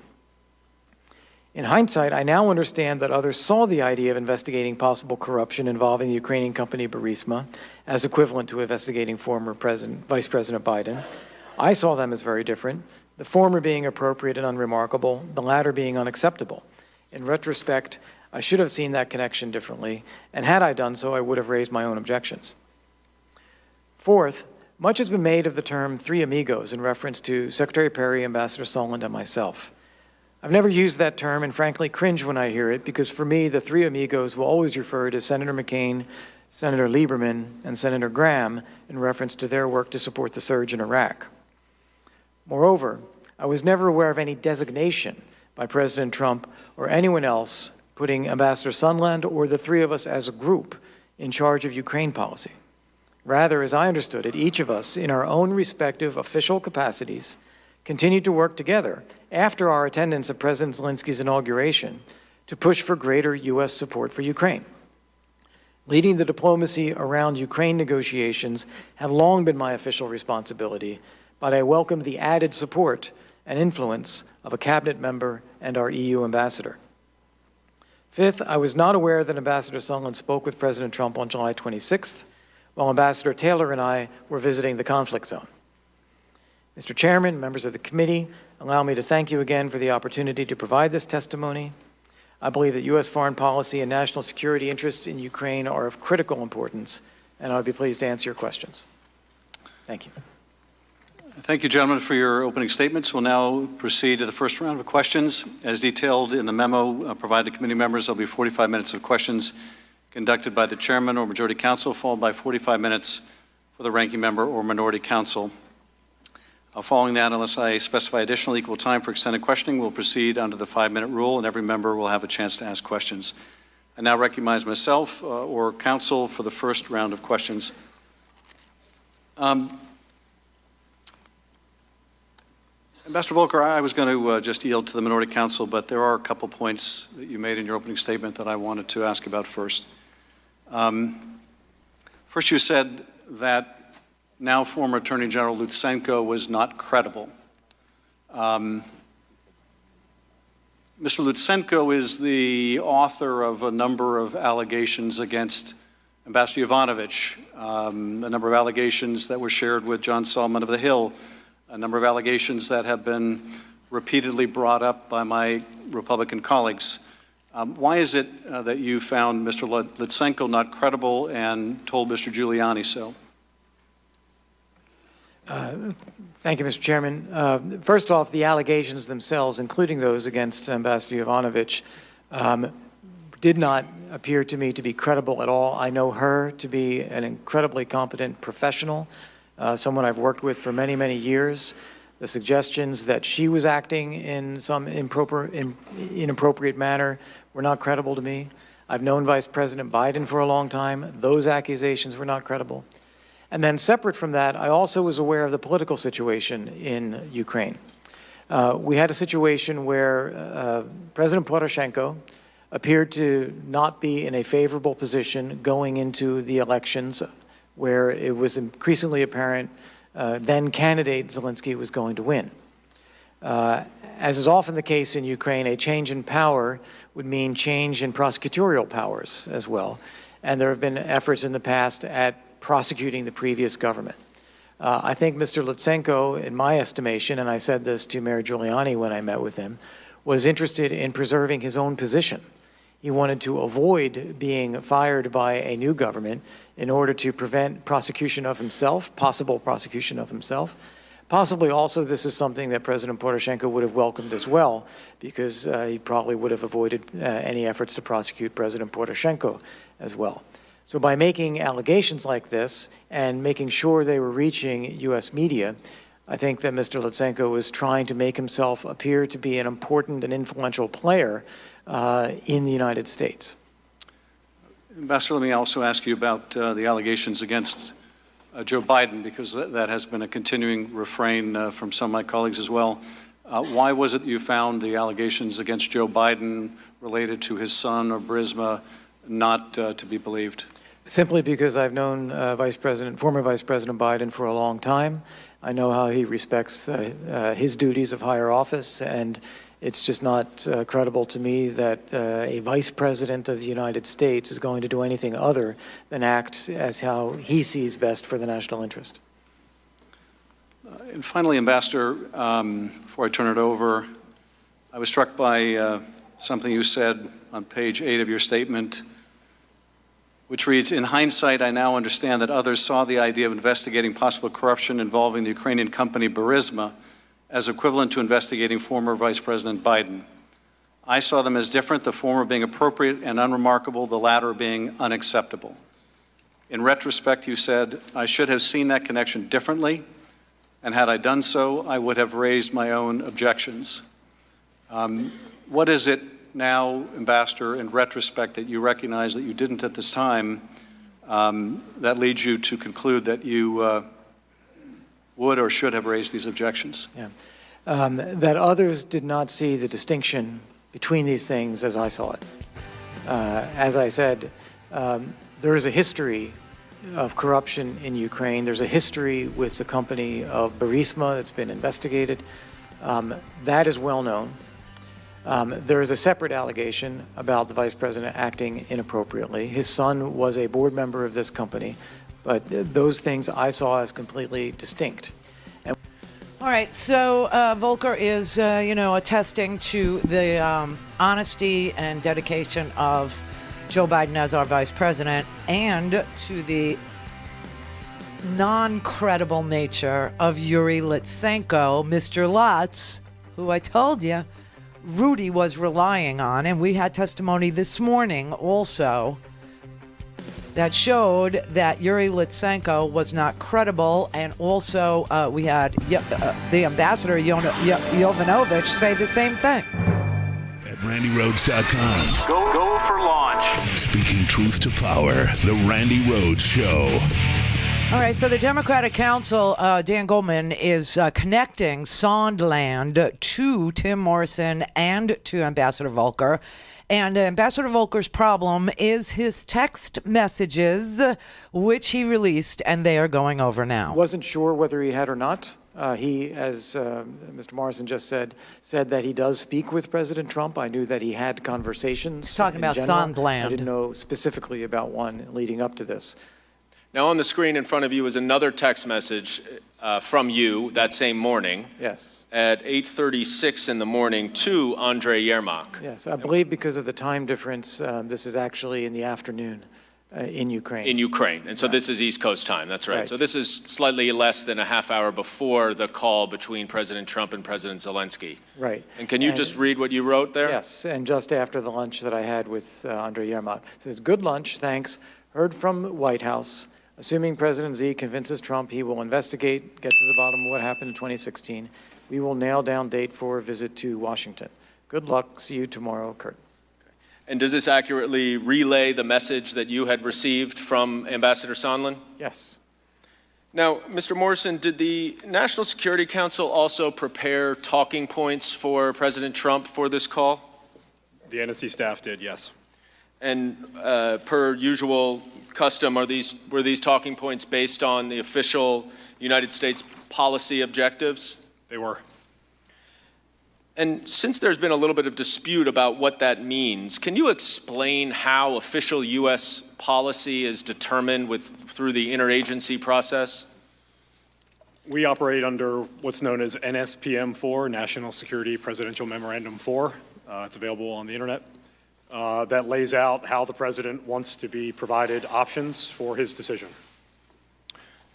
In hindsight, I now understand that others saw the idea of investigating possible corruption involving the Ukrainian company Burisma as equivalent to investigating former Vice President Biden. I saw them as very different, the former being appropriate and unremarkable, the latter being unacceptable. In retrospect, I should have seen that connection differently, and had I done so, I would have raised my own objections. Fourth, much has been made of the term three amigos in reference to Secretary Perry, Ambassador Sondland, and myself. I've never used that term and frankly cringe when I hear it, because for me, the three amigos will always refer to Senator McCain, Senator Lieberman, and Senator Graham in reference to their work to support the surge in Iraq. Moreover, I was never aware of any designation by President Trump or anyone else putting Ambassador Sondland or the three of us as a group in charge of Ukraine policy. Rather, as I understood it, each of us, in our own respective official capacities, continued to work together after our attendance at President Zelensky's inauguration to push for greater U.S. support for Ukraine. Leading the diplomacy around Ukraine negotiations had long been my official responsibility, but I welcomed the added support and influence of a cabinet member and our EU ambassador. Fifth, I was not aware that Ambassador Sondland spoke with President Trump on July 26th, while Ambassador Taylor and I were visiting the conflict zone. Mr. Chairman, members of the committee, allow me to thank you again for the opportunity to provide this testimony. I believe that U.S. foreign policy and national security interests in Ukraine are of critical importance, and I would be pleased to answer your questions. Thank you. Thank you, gentlemen, for your opening statements. We'll now proceed to the first round of questions. As detailed in the memo provided to committee members, there will be 45 minutes of questions conducted by the chairman or majority counsel, followed by 45 minutes for the ranking member or minority counsel. Following that, unless I specify additional equal time for extended questioning, we'll proceed under the 5-minute rule, and every member will have a chance to ask questions. I now recognize myself or counsel for the first round of questions. Ambassador Volker, I was going to just yield to the minority counsel, but there are a couple points that you made in your opening statement that I wanted to ask about first. First, you said that now former Attorney General Lutsenko was not credible. Mr. Lutsenko is the author of a number of allegations against Ambassador Yovanovitch, a number of allegations that were shared with John Solomon of the Hill, a number of allegations that have been repeatedly brought up by my Republican colleagues. Why is it that you found Mr. Lutsenko not credible and told Mr. Giuliani so? Thank you, Mr. Chairman. First off, the allegations themselves, including those against Ambassador Yovanovitch, did not appear to me to be credible at all. I know her to be an incredibly competent professional, someone I've worked with for many, many years. The suggestions that she was acting in some inappropriate manner were not credible to me. I've known Vice President Biden for a long time. Those accusations were not credible. And then separate from that, I also was aware of the political situation in Ukraine. We had a situation where President Poroshenko appeared to not be in a favorable position going into the elections, where it was increasingly apparent then candidate Zelensky was going to win. As is often the case in Ukraine, a change in power would mean change in prosecutorial powers as well. And there have been efforts in the past at prosecuting the previous government. I think Mr. Lutsenko, in my estimation, and I said this to Mayor Giuliani when I met with him, was interested in preserving his own position. He wanted to avoid being fired by a new government in order to prevent prosecution of himself, possible prosecution of himself. Possibly also this is something that President Poroshenko would have welcomed as well, because he probably would have avoided any efforts to prosecute President Poroshenko as well. So by making allegations like this and making sure they were reaching U.S. media, I think that Mr. Lutsenko was trying to make himself appear to be an important and influential player in the United States. Ambassador, let me also ask you about the allegations against Joe Biden, because that has been a continuing refrain from some of my colleagues as well. Why was it you found the allegations against Joe Biden related to his son or Burisma not to be believed? Simply because I've known former Vice President Biden for a long time. I know how he respects his duties of higher office, and it's just not credible to me that a Vice President of the United States is going to do anything other than act as how he sees best for the national interest. And finally, Ambassador, before I turn it over, I was struck by something you said on page 8 of your statement, which reads, "In hindsight, I now understand that others saw the idea of investigating possible corruption involving the Ukrainian company Burisma as equivalent to investigating former Vice President Biden. I saw them as different, the former being appropriate and unremarkable, the latter being unacceptable. In retrospect," you said, "I should have seen that connection differently, and had I done so, I would have raised my own objections." What is it now, Ambassador, in retrospect, that you recognize that you didn't at this time, that leads you to conclude that you would or should have raised these objections? Yeah. That others did not see the distinction between these things as I saw it. As I said, there is a history of corruption in Ukraine. There's a history with the company of Burisma that's been investigated. That is well known. There is a separate allegation about the Vice President acting inappropriately. His son was a board member of this company, but those things I saw as completely distinct. All right, so Volker is, attesting to the honesty and dedication of Joe Biden as our vice president, and to the non-credible nature of Yuri Lutsenko, Mr. Lutz, who I told you Rudy was relying on, and we had testimony this morning also that showed that Yuri Lutsenko was not credible, and also we had the ambassador Yovanovitch say the same thing. At RandiRhodes.com. Go for launch. Speaking truth to power, the Randi Rhodes Show. All right, so the Democratic Council, Dan Goldman, is connecting Sondland to Tim Morrison and to Ambassador Volker. And Ambassador Volker's problem is his text messages, which he released, and they are going over now. Wasn't sure whether he had or not. He, as Mr. Morrison just said that he does speak with President Trump. I knew that he had conversations. He's talking about Sondland. I didn't know specifically about one leading up to this. Now on the screen in front of you is another text message from you that same morning. Yes. At 8:36 in the morning to Andrei Yermak. Yes, I believe because of the time difference, this is actually in the afternoon in Ukraine. In Ukraine, and so this is East Coast time, that's right. So this is slightly less than a half hour before the call between President Trump and President Zelensky. Right. And can you just read what you wrote there? Yes, and just after the lunch that I had with Andrei Yermak. It says, "Good lunch, thanks. Heard from White House. Assuming President Z convinces Trump he will investigate, get to the bottom of what happened in 2016, we will nail down date for a visit to Washington. Good luck. See you tomorrow, Kurt." And does this accurately relay the message that you had received from Ambassador Sondland? Yes. Now, Mr. Morrison, did the National Security Council also prepare talking points for President Trump for this call? The NSC staff did, yes. And per usual custom, were these talking points based on the official United States policy objectives? They were. And since there's been a little bit of dispute about what that means, can you explain how official U.S. policy is determined through the interagency process? We operate under what's known as NSPM-4, National Security Presidential Memorandum 4. It's available on the internet. That lays out how the president wants to be provided options for his decision.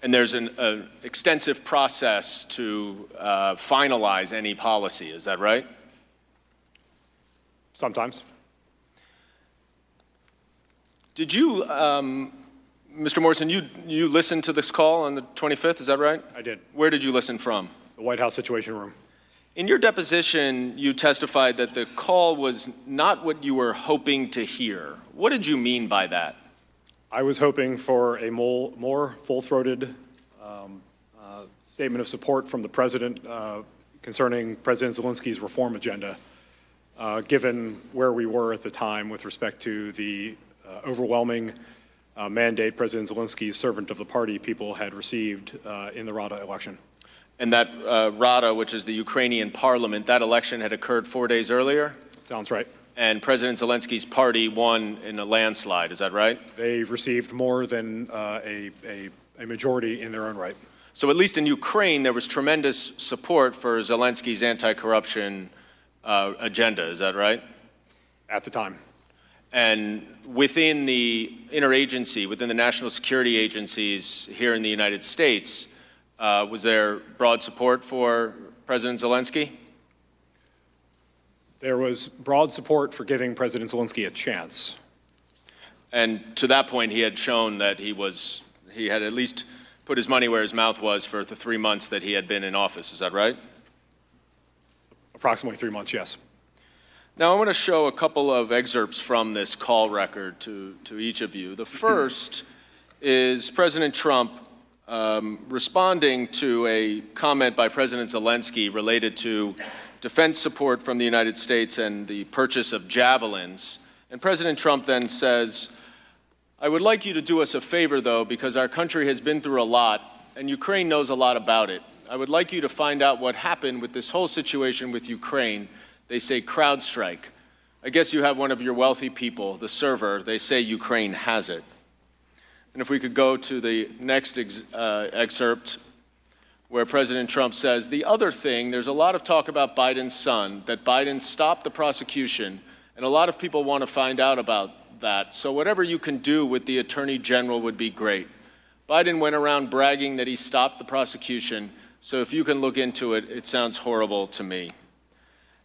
And there's an extensive process to finalize any policy, is that right? Sometimes. Did you, Mr. Morrison, you listened to this call on the 25th, is that right? I did. Where did you listen from? The White House Situation Room. In your deposition, you testified that the call was not what you were hoping to hear. What did you mean by that? I was hoping for a more full-throated statement of support from the president concerning President Zelensky's reform agenda, given where we were at the time with respect to the overwhelming mandate President Zelensky's servant of the party people had received in the Rada election. And that Rada, which is the Ukrainian parliament, that election had occurred 4 days earlier? Sounds right. And President Zelensky's party won in a landslide, is that right? They received more than a majority in their own right. So at least in Ukraine, there was tremendous support for Zelensky's anti-corruption agenda, is that right? At the time. And within the interagency, within the national security agencies here in the United States, was there broad support for President Zelensky? There was broad support for giving President Zelensky a chance. And to that point, he had shown that he had at least put his money where his mouth was for the 3 months that he had been in office. Is that right? Approximately 3 months, yes. Now, I want to show a couple of excerpts from this call record to each of you. The first is President Trump responding to a comment by President Zelensky related to defense support from the United States and the purchase of javelins. And President Trump then says, "I would like you to do us a favor, though, because our country has been through a lot, and Ukraine knows a lot about it. I would like you to find out what happened with this whole situation with Ukraine. They say CrowdStrike. I guess you have one of your wealthy people, the server. They say Ukraine has it." And if we could go to the next excerpt, where President Trump says, "The other thing, there's a lot of talk about Biden's son, that Biden stopped the prosecution, and a lot of people want to find out about that. So whatever you can do with the Attorney General would be great. Biden went around bragging that he stopped the prosecution, so if you can look into it, it sounds horrible to me."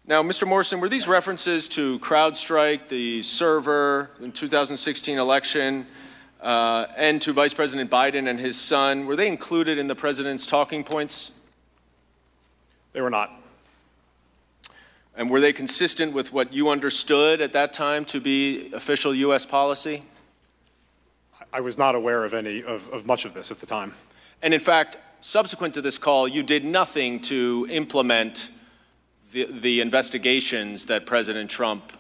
Now, Mr. Morrison, were these references to CrowdStrike, the server, in 2016 election, and to Vice President Biden and his son, were they included in the president's talking points? They were not. And were they consistent with what you understood at that time to be official U.S. policy? I was not aware of much of this at the time. And in fact, subsequent to this call, you did nothing to implement the investigations that President Trump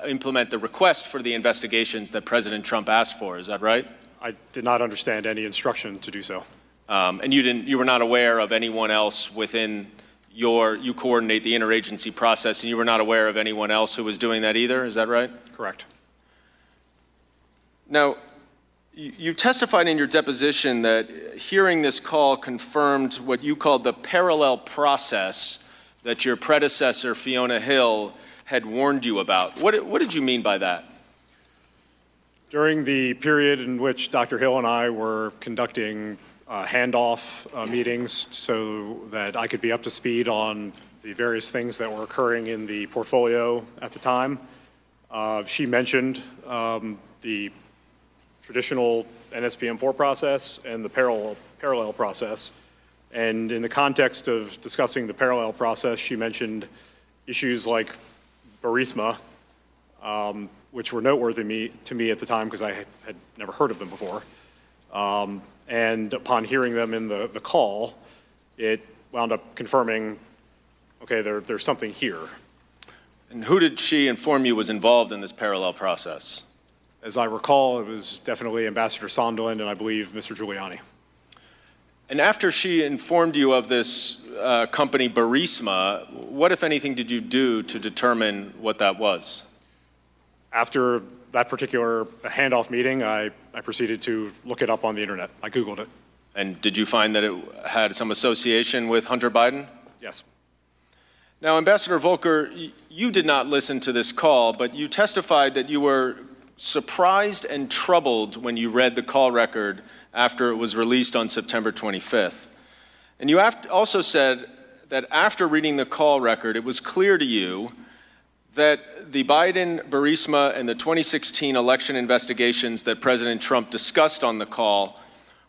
implement the request for the investigations that President Trump asked for. Is that right? I did not understand any instruction to do so. And you were not aware of anyone else within you coordinate the interagency process, and you were not aware of anyone else who was doing that either. Is that right? Correct. Now, you testified in your deposition that hearing this call confirmed what you called the parallel process that your predecessor, Fiona Hill, had warned you about. What did you mean by that? During the period in which Dr. Hill and I were conducting handoff meetings so that I could be up to speed on the various things that were occurring in the portfolio at the time, she mentioned the traditional NSPM4 process and the parallel process. And in the context of discussing the parallel process, she mentioned issues like Burisma, which were noteworthy to me at the time because I had never heard of them before. And upon hearing them in the call, it wound up confirming, okay, there's something here. And who did she inform you was involved in this parallel process? As I recall, it was definitely Ambassador Sondland and I believe Mr. Giuliani. And after she informed you of this company, Burisma, what, if anything, did you do to determine what that was? After that particular handoff meeting, I proceeded to look it up on the internet. I Googled it. And did you find that it had some association with Hunter Biden? Yes. Now, Ambassador Volker, you did not listen to this call, but you testified that you were surprised and troubled when you read the call record after it was released on September 25th. And you also said that after reading the call record, it was clear to you that the Biden-Burisma and the 2016 election investigations that President Trump discussed on the call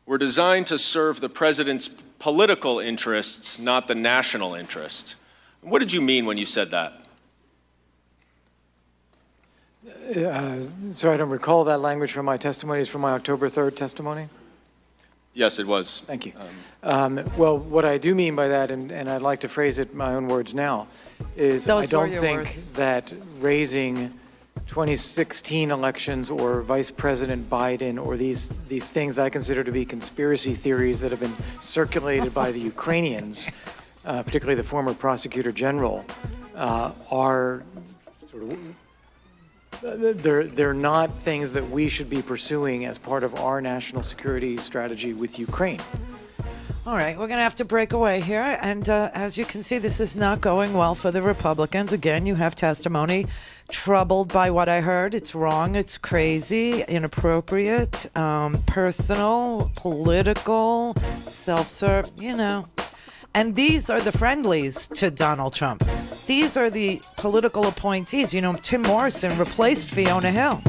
were designed to serve the president's political interests, not the national interest. What did you mean when you said that? So I don't recall that language from my testimony. It's from my October 3rd testimony? Yes, it was. Thank you. Well, what I do mean by that, and I'd like to phrase it in my own words now, is I don't think that raising 2016 elections or Vice President Biden or these things I consider to be conspiracy theories that have been circulated by the Ukrainians, particularly the former prosecutor general, are sort of they're not things that we should be pursuing as part of our national security strategy with Ukraine. All right, we're going to have to break away here. And as you can see, this is not going well for the Republicans. Again, you have testimony troubled by what I heard. It's wrong, it's crazy, inappropriate, personal, political, self-serve, you know. And these are the friendlies to Donald Trump. These are the political appointees. You know, Tim Morrison replaced Fiona Hill.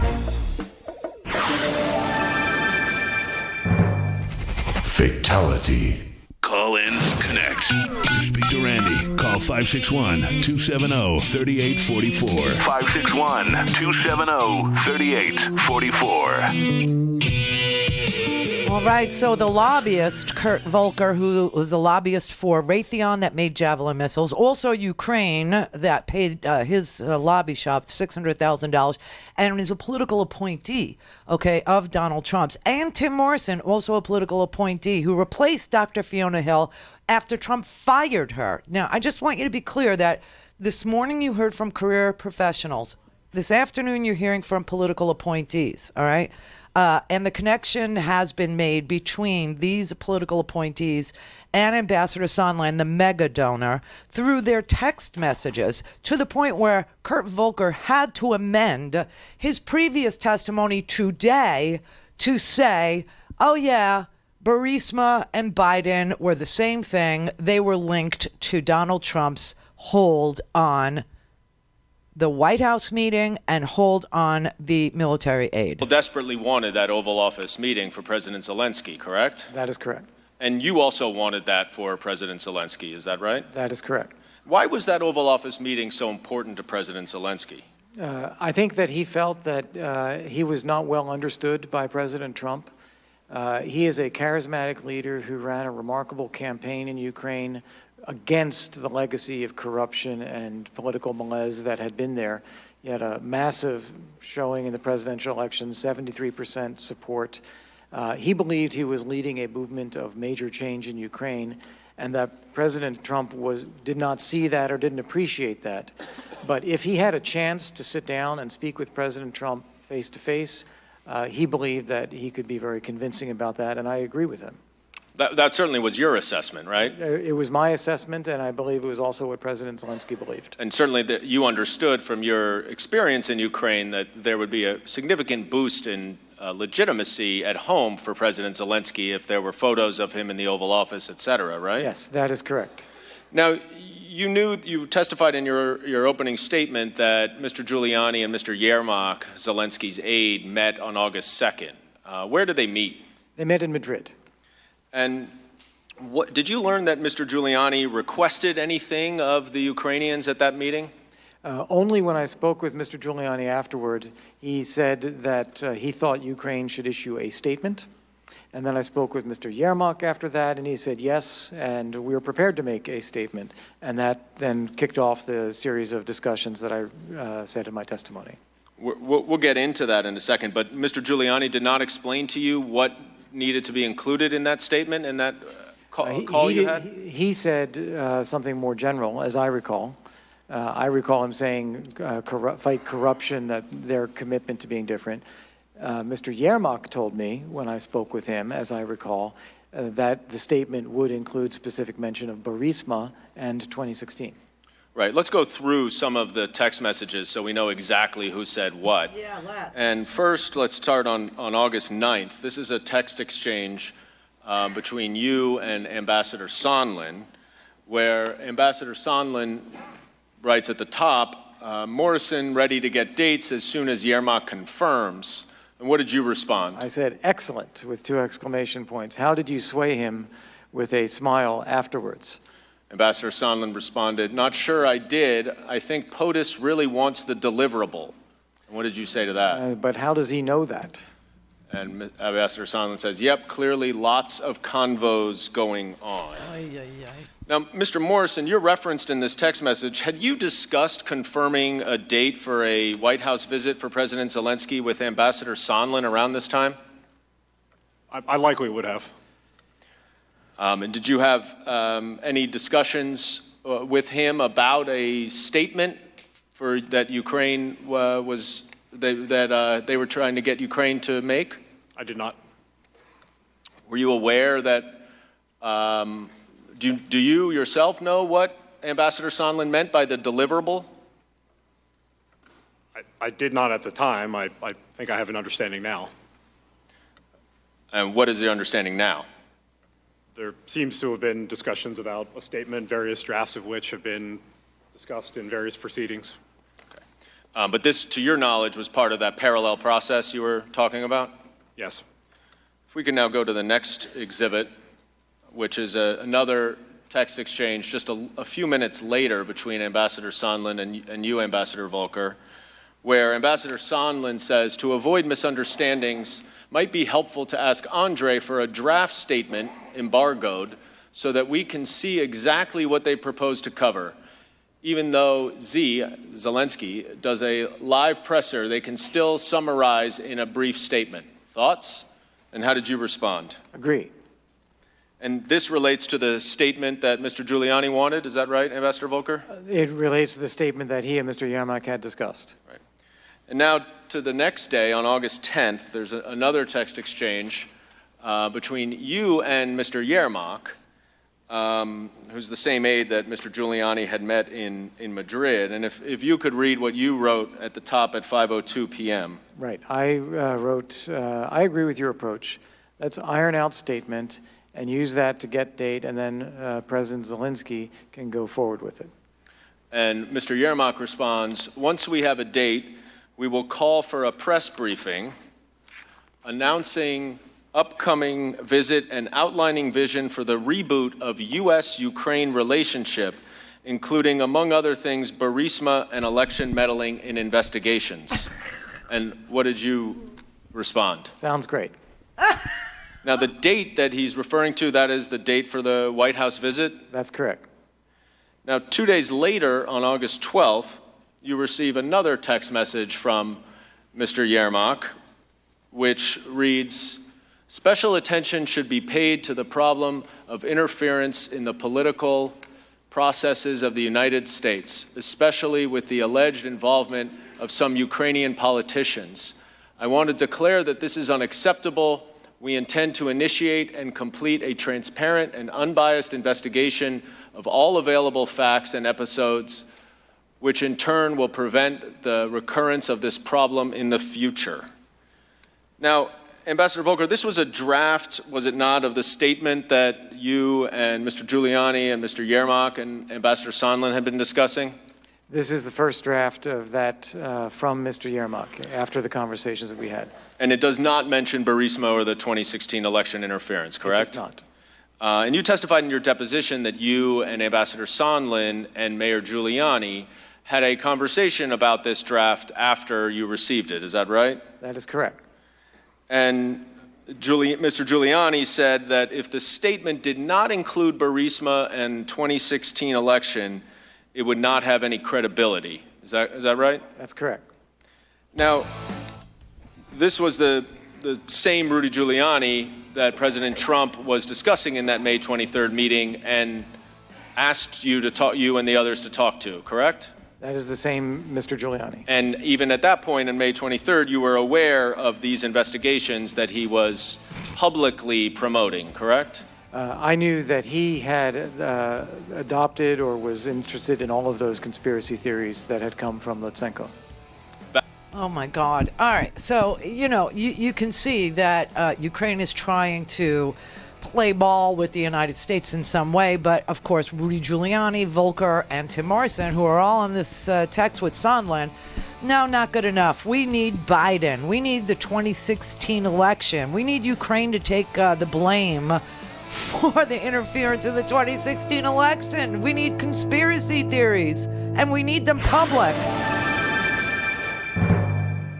Fatality. Call in, connect. To speak to Randi, call 561-270-3844. 561-270-3844. All right, so the lobbyist, Kurt Volker, who was a lobbyist for Raytheon that made Javelin missiles, also Ukraine that paid his lobby shop $600,000 and is a political appointee, okay, of Donald Trump's. And Tim Morrison, also a political appointee who replaced Dr. Fiona Hill after Trump fired her. Now, I just want you to be clear that this morning you heard from career professionals. This afternoon you're hearing from political appointees, all right? And the connection has been made between these political appointees and Ambassador Sondland, the mega donor, through their text messages to the point where Kurt Volker had to amend his previous testimony today to say, oh yeah, Burisma and Biden were the same thing. They were linked to Donald Trump's hold on the White House meeting and hold on the military aid. Well, desperately wanted that Oval Office meeting for President Zelensky, correct? That is correct. And you also wanted that for President Zelensky, is that right? That is correct. Why was that Oval Office meeting so important to President Zelensky? I think that he felt that he was not well understood by President Trump. He is a charismatic leader who ran a remarkable campaign in Ukraine against the legacy of corruption and political malaise that had been there. He had a massive showing in the presidential election, 73% support. He believed he was leading a movement of major change in Ukraine, and that President Trump did not see that or didn't appreciate that. But if he had a chance to sit down and speak with President Trump face to face, he believed that he could be very convincing about that, and I agree with him. That certainly was your assessment, right? It was my assessment, and I believe it was also what President Zelensky believed. And certainly that you understood from your experience in Ukraine that there would be a significant boost in legitimacy at home for President Zelensky if there were photos of him in the Oval Office, et cetera, right? Yes, that is correct. Now, you testified in your opening statement that Mr. Giuliani and Mr. Yermak, Zelensky's aide, met on August 2nd. Where did they meet? They met in Madrid. And did you learn that Mr. Giuliani requested anything of the Ukrainians at that meeting? Only when I spoke with Mr. Giuliani afterwards, he said that he thought Ukraine should issue a statement. And then I spoke with Mr. Yermak after that, and he said yes, and we were prepared to make a statement. And that then kicked off the series of discussions that I said in my testimony. We'll get into that in a second, but Mr. Giuliani did not explain to you what needed to be included in that statement, in that call you had? He said something more general, as I recall. I recall him saying fight corruption, that their commitment to being different. Mr. Yermak told me when I spoke with him, as I recall, that the statement would include specific mention of Burisma and 2016. Right. Let's go through some of the text messages so we know exactly who said what. Yeah, let's. And first, let's start on August 9th. This is a text exchange between you and Ambassador Sondland, where Ambassador Sondland writes at the top, Morrison ready to get dates as soon as Yermak confirms. And what did you respond? I said, excellent, with 2 exclamation points. How did you sway him with a smile afterwards? Ambassador Sondland responded, not sure I did. I think POTUS really wants the deliverable. And what did you say to that? But how does he know that? And Ambassador Sondland says, yep, clearly lots of convos going on. Now, Mr. Morrison, you're referenced in this text message. Had you discussed confirming a date for a White House visit for President Zelensky with Ambassador Sondland around this time? I likely would have. And did you have any discussions with him about a statement that Ukraine that they were trying to get Ukraine to make? I did not. Were you aware that? Do you yourself know what Ambassador Sondland meant by the deliverable? I did not at the time. I think I have an understanding now. And what is the understanding now? There seems to have been discussions about a statement, various drafts of which have been discussed in various proceedings. Okay. But this, to your knowledge, was part of that parallel process you were talking about? Yes. If we can now go to the next exhibit, which is another text exchange just a few minutes later between Ambassador Sondland and you, Ambassador Volker, where Ambassador Sondland says, to avoid misunderstandings, might be helpful to ask Andre for a draft statement embargoed so that we can see exactly what they propose to cover. Even though Zelensky, does a live presser, they can still summarize in a brief statement. Thoughts? And how did you respond? Agree. And this relates to the statement that Mr. Giuliani wanted, is that right, Ambassador Volker? It relates to the statement that he and Mr. Yermak had discussed. Right. And now to the next day, on August 10th, there's another text exchange between you and Mr. Yermak, who's the same aide that Mr. Giuliani had met in Madrid. And if you could read what you wrote at the top at 5:02 p.m. Right. I wrote, I agree with your approach. Let's iron out statement and use that to get date, and then President Zelensky can go forward with it. And Mr. Yermak responds, once we have a date, we will call for a press briefing announcing upcoming visit and outlining vision for the reboot of U.S.-Ukraine relationship, including, among other things, Burisma and election meddling in investigations. And what did you respond? Sounds great. Now, the date that he's referring to, that is the date for the White House visit? That's correct. Now, 2 days later, on August 12th, you receive another text message from Mr. Yermak, which reads, special attention should be paid to the problem of interference in the political processes of the United States, especially with the alleged involvement of some Ukrainian politicians. I want to declare that this is unacceptable. We intend to initiate and complete a transparent and unbiased investigation of all available facts and episodes, which in turn will prevent the recurrence of this problem in the future. Now, Ambassador Volker, this was a draft, was it not, of the statement that you and Mr. Giuliani and Mr. Yermak and Ambassador Sondland had been discussing? This is the first draft of that from Mr. Yermak after the conversations that we had. And it does not mention Burisma or the 2016 election interference, correct? It does not. And you testified in your deposition that you and Ambassador Sondland and Mayor Giuliani had a conversation about this draft after you received it. Is that right? That is correct. And Mr. Giuliani said that if the statement did not include Burisma and 2016 election, it would not have any credibility. Is that right? That's correct. Now, this was the same Rudy Giuliani that President Trump was discussing in that May 23rd meeting and asked you to talk, you and the others to talk to, correct? That is the same Mr. Giuliani. And even at that point, on May 23rd, you were aware of these investigations that he was publicly promoting, correct? I knew that he had adopted or was interested in all of those conspiracy theories that had come from Lutsenko. Oh, my God. All right. So, you can see that Ukraine is trying to play ball with the United States in some way. But, of course, Rudy Giuliani, Volker, and Tim Morrison, who are all on this text with Sondland, no, not good enough. We need Biden. We need the 2016 election. We need Ukraine to take the blame for the interference in the 2016 election. We need conspiracy theories, and we need them public.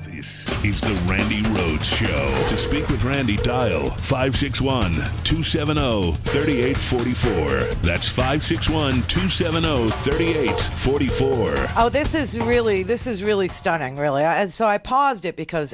This is the Randi Rhodes Show. To speak with Randi, dial 561-270-3844. That's 561-270-3844. Oh, this is really stunning, really. So I paused it because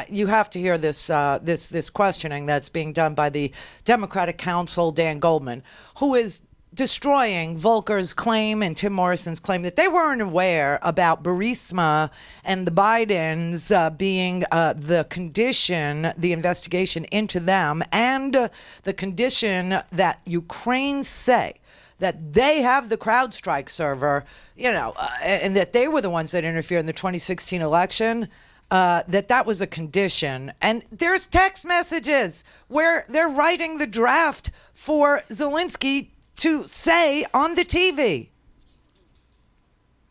you have to hear this this questioning that's being done by the Democratic counsel, Dan Goldman, who is destroying Volker's claim and Tim Morrison's claim that they weren't aware about Burisma and the Bidens being the condition, the investigation into them, and the condition that Ukraine say that they have the CrowdStrike server, and that they were the ones that interfered in the 2016 election. That was a condition. And there's text messages where they're writing the draft for Zelensky to say on the TV.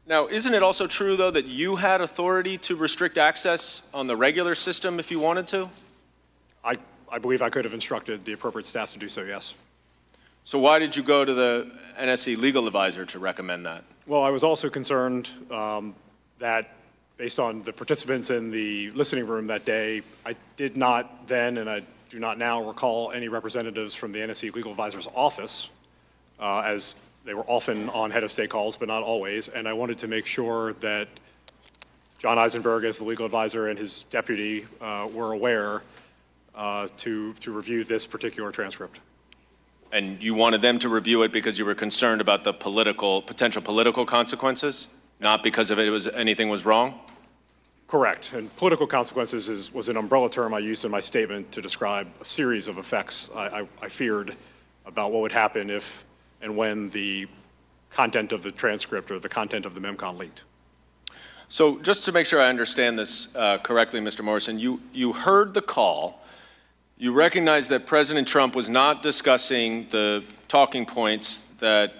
Now, isn't it also true, though, that you had authority to restrict access on the regular system if you wanted to? I believe I could have instructed the appropriate staff to do so, yes. So why did you go to the NSC legal advisor to recommend that? Well, I was also concerned that based on the participants in the listening room that day, I did not then, and I do not now, recall any representatives from the NSC legal advisor's office, as they were often on head of state calls, but not always. And I wanted to make sure that John Eisenberg, as the legal advisor, and his deputy were aware to review this particular transcript. And you wanted them to review it because you were concerned about the potential political consequences, not because of anything was wrong? Correct. And political consequences was an umbrella term I used in my statement to describe a series of effects I feared about what would happen if and when the content of the transcript or the content of the MEMCON leaked. So just to make sure I understand this correctly, Mr. Morrison, you heard the call. You recognized that President Trump was not discussing the talking points that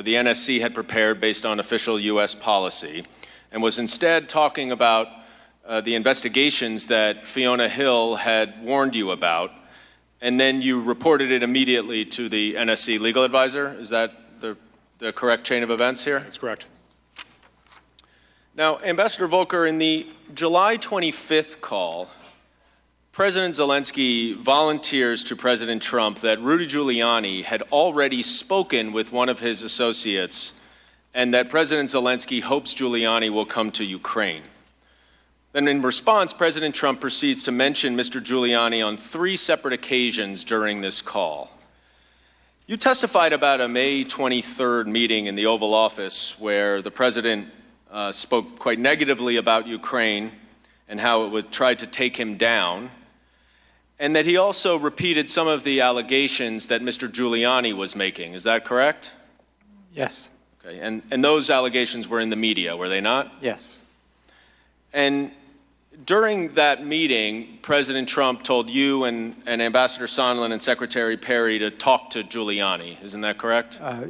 the NSC had prepared based on official U.S. policy, and was instead talking about the investigations that Fiona Hill had warned you about. And then you reported it immediately to the NSC legal advisor. Is that the correct chain of events here? That's correct. Now, Ambassador Volker, in the July 25th call, President Zelensky volunteers to President Trump that Rudy Giuliani had already spoken with one of his associates and that President Zelensky hopes Giuliani will come to Ukraine. Then in response, President Trump proceeds to mention Mr. Giuliani on 3 separate occasions during this call. You testified about a May 23rd meeting in the Oval Office where the president spoke quite negatively about Ukraine and how it would try to take him down, and that he also repeated some of the allegations that Mr. Giuliani was making. Is that correct? Yes. Okay. And those allegations were in the media, were they not? Yes. And during that meeting, President Trump told you and Ambassador Sondland and Secretary Perry to talk to Giuliani. Isn't that correct? I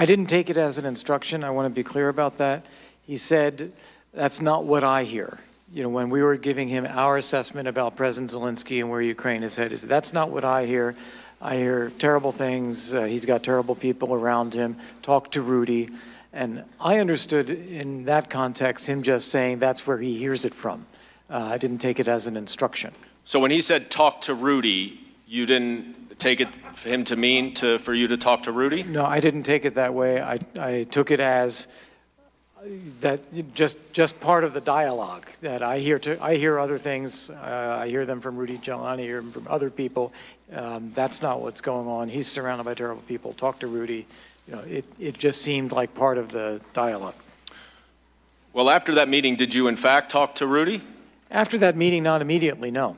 didn't take it as an instruction. I want to be clear about that. He said, that's not what I hear. When we were giving him our assessment about President Zelensky and where Ukraine is headed, that's not what I hear. I hear terrible things. He's got terrible people around him. Talk to Rudy. And I understood in that context him just saying that's where he hears it from. I didn't take it as an instruction. So when he said talk to Rudy, you didn't take it for him to mean for you to talk to Rudy? No, I didn't take it that way. I took it as that just part of the dialogue that I hear other things. I hear them from Rudy Giuliani, I hear them from other people. That's not what's going on. He's surrounded by terrible people. Talk to Rudy. You know, it just seemed like part of the dialogue. Well, after that meeting, did you in fact talk to Rudy? After that meeting, not immediately, no.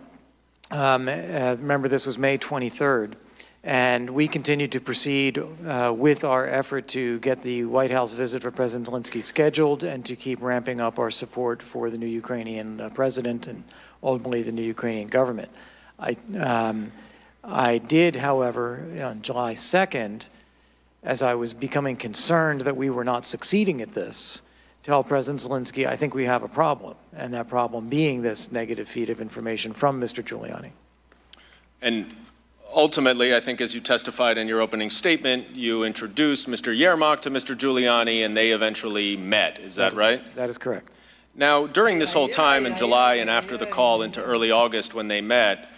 Remember, this was May 23rd. And we continued to proceed with our effort to get the White House visit for President Zelensky scheduled and to keep ramping up our support for the new Ukrainian president and ultimately the new Ukrainian government. I did, however, on July 2nd, as I was becoming concerned that we were not succeeding at this, tell President Zelensky, I think we have a problem, and that problem being this negative feed of information from Mr. Giuliani. And ultimately, I think as you testified in your opening statement, you introduced Mr. Yermak to Mr. Giuliani, and they eventually met. Is that right? That is correct. Now, during this whole time in July and after the call into early August when they met,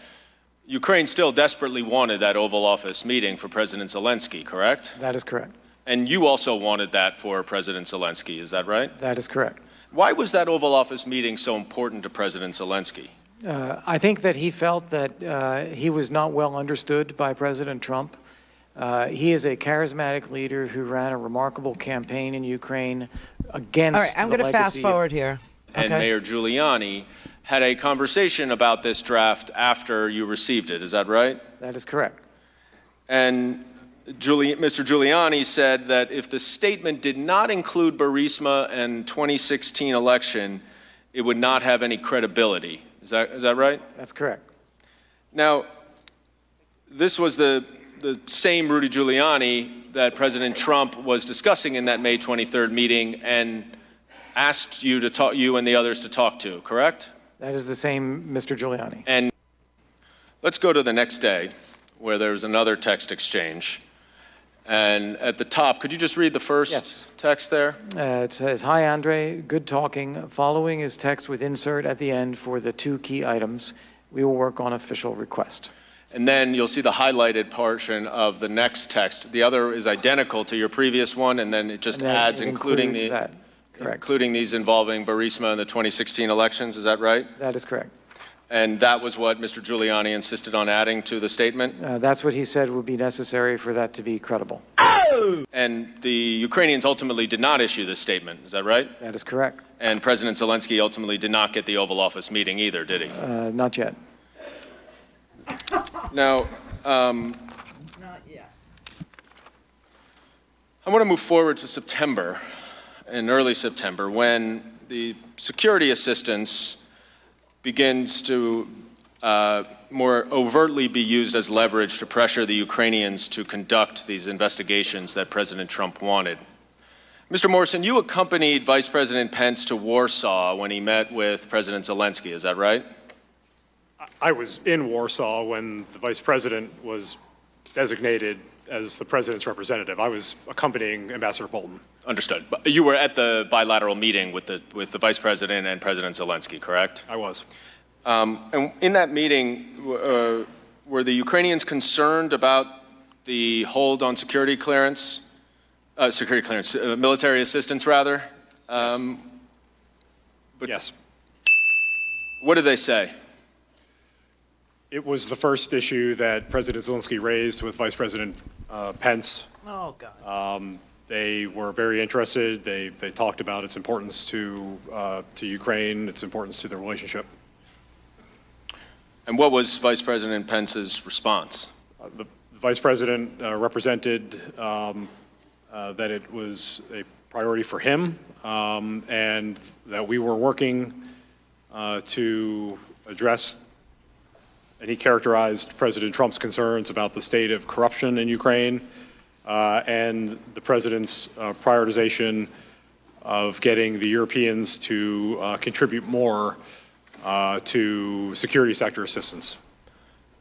Ukraine still desperately wanted that Oval Office meeting for President Zelensky, correct? That is correct. And you also wanted that for President Zelensky, is that right? That is correct. Why was that Oval Office meeting so important to President Zelensky? I think that he felt that he was not well understood by President Trump. He is a charismatic leader who ran a remarkable campaign in Ukraine against All right, I'm going to fast forward here. And Mayor Giuliani had a conversation about this draft after you received it, is that right? That is correct. And Mr. Giuliani said that if the statement did not include Burisma and 2016 election, it would not have any credibility. Is that right? That's correct. Now, this was the same Rudy Giuliani that President Trump was discussing in that May 23rd meeting and asked you to talk, you and the others to talk to, correct? That is the same Mr. Giuliani. And let's go to the next day where there was another text exchange. And at the top, could you just read the first text there? It says, "Hi, Andre, good talking. Following is text with insert at the end for the 2 key items. We will work on official request." And then you'll see the highlighted portion of the next text. The other is identical to your previous one, and then it just adds including these involving Burisma and the 2016 elections. Is that right? That is correct. And that was what Mr. Giuliani insisted on adding to the statement? That's what he said would be necessary for that to be credible. Oh! And the Ukrainians ultimately did not issue this statement, is that right? That is correct. And President Zelensky ultimately did not get the Oval Office meeting either, did he? Not yet. Now, not yet. I want to move forward to September, in early September, when the security assistance begins to more overtly be used as leverage to pressure the Ukrainians to conduct these investigations that President Trump wanted. Mr. Morrison, you accompanied Vice President Pence to Warsaw when he met with President Zelensky, is that right? I was in Warsaw when the Vice President was designated as the President's representative. I was accompanying Ambassador Bolton. Understood. But you were at the bilateral meeting with the Vice President and President Zelensky, correct? I was. And in that meeting, were the Ukrainians concerned about the hold on military assistance, rather? Yes. What did they say? It was the first issue that President Zelensky raised with Vice President Pence. Oh, God. They were very interested. They talked about its importance to Ukraine, its importance to the relationship. And what was Vice President Pence's response? The Vice President represented that it was a priority for him and that we were working to address, and he characterized President Trump's concerns about the state of corruption in Ukraine and the President's prioritization of getting the Europeans to contribute more to security sector assistance.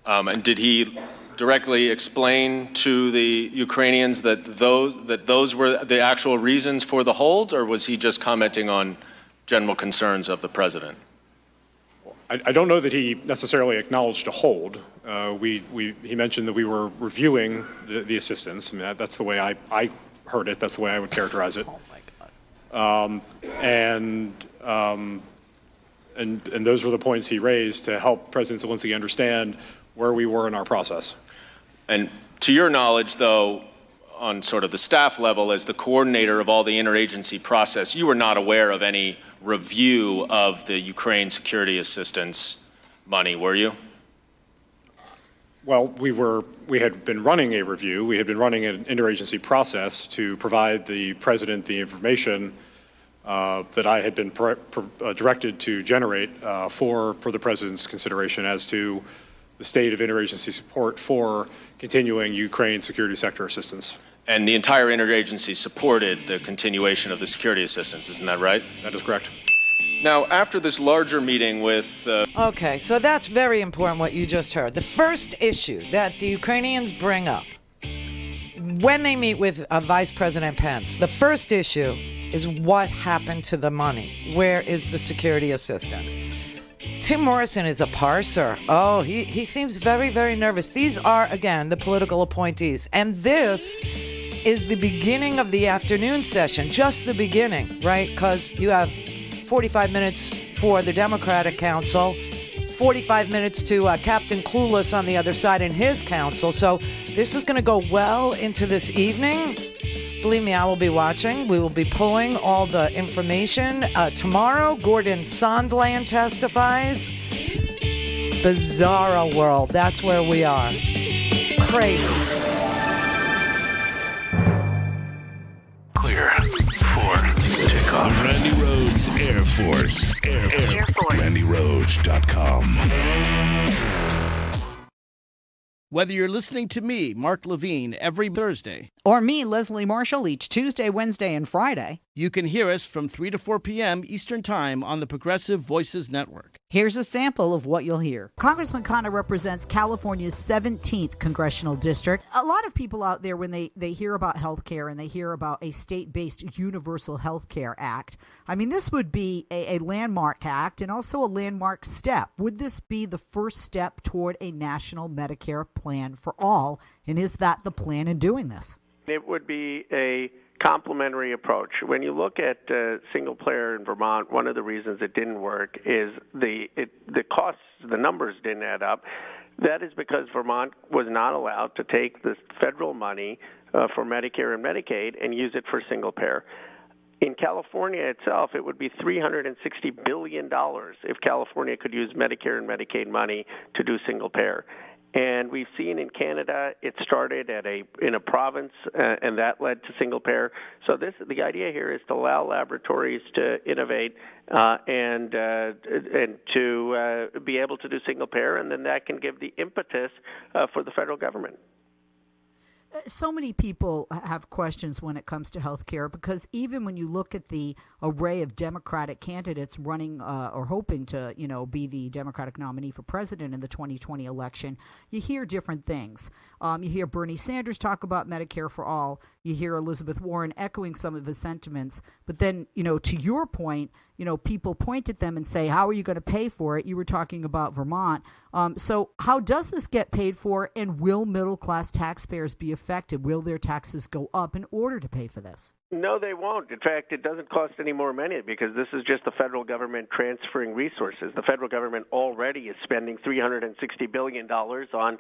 And did he directly explain to the Ukrainians that those were the actual reasons for the hold, or was he just commenting on general concerns of the President? I don't know that he necessarily acknowledged a hold. He mentioned that we were reviewing the assistance. I mean, that's the way I heard it. That's the way I would characterize it. Oh, my God. And those were the points he raised to help President Zelensky understand where we were in our process. And to your knowledge, though, on sort of the staff level, as the coordinator of all the interagency process, you were not aware of any review of the Ukraine security assistance money, were you? Well, we had been running a review. We had been running an interagency process to provide the president the information that I had been directed to generate for the president's consideration as to the state of interagency support for continuing Ukraine security sector assistance. And the entire interagency supported the continuation of the security assistance, isn't that right? That is correct. Now, after this larger meeting with... Okay, so that's very important what you just heard. The first issue that the Ukrainians bring up when they meet with Vice President Pence, the first issue is what happened to the money? Where is the security assistance? Tim Morrison is a parser. Oh, he seems very, very nervous. These are, again, the political appointees. And this is the beginning of the afternoon session, just the beginning, right? Because you have 45 minutes for the Democratic council, 45 minutes to Captain Clueless on the other side in his council. So this is going to go well into this evening. Believe me, I will be watching. We will be pulling all the information. Tomorrow, Gordon Sondland testifies. Bizarro world. That's where we are. Crazy. Clear for takeoff. Randi Rhodes Air Force. Air Force. RandiRhodes.com. Whether you're listening to me, Mark Levine, every Thursday, or me, Leslie Marshall, each Tuesday, Wednesday, and Friday, you can hear us from 3 to 4 p.m. Eastern Time on the Progressive Voices Network. Here's a sample of what you'll hear. Congressman Khanna represents California's 17th congressional district. A lot of people out there, when they hear about health care and they hear about a state-based universal health care act, I mean, this would be a landmark act and also a landmark step. Would this be the first step toward a national Medicare plan for all? And is that the plan in doing this? It would be a complementary approach. When you look at single payer in Vermont, one of the reasons it didn't work is the costs, the numbers didn't add up. That is because Vermont was not allowed to take the federal money for Medicare and Medicaid and use it for single payer. In California itself, it would be $360 billion if California could use Medicare and Medicaid money to do single payer. And we've seen in Canada, it started in a province, and that led to single payer. So the idea here is to allow laboratories to innovate and to be able to do single payer, and then that can give the impetus for the federal government. So many people have questions when it comes to health care because even when you look at the array of Democratic candidates running or hoping to, be the Democratic nominee for president in the 2020 election, you hear different things. You hear Bernie Sanders talk about Medicare for all. You hear Elizabeth Warren echoing some of his sentiments. But then, to your point, people point at them and say, how are you going to pay for it? You were talking about Vermont. So how does this get paid for, and will middle-class taxpayers be affected? Will their taxes go up in order to pay for this? No, they won't. In fact, it doesn't cost any more money because this is just the federal government transferring resources. The federal government already is spending $360 billion on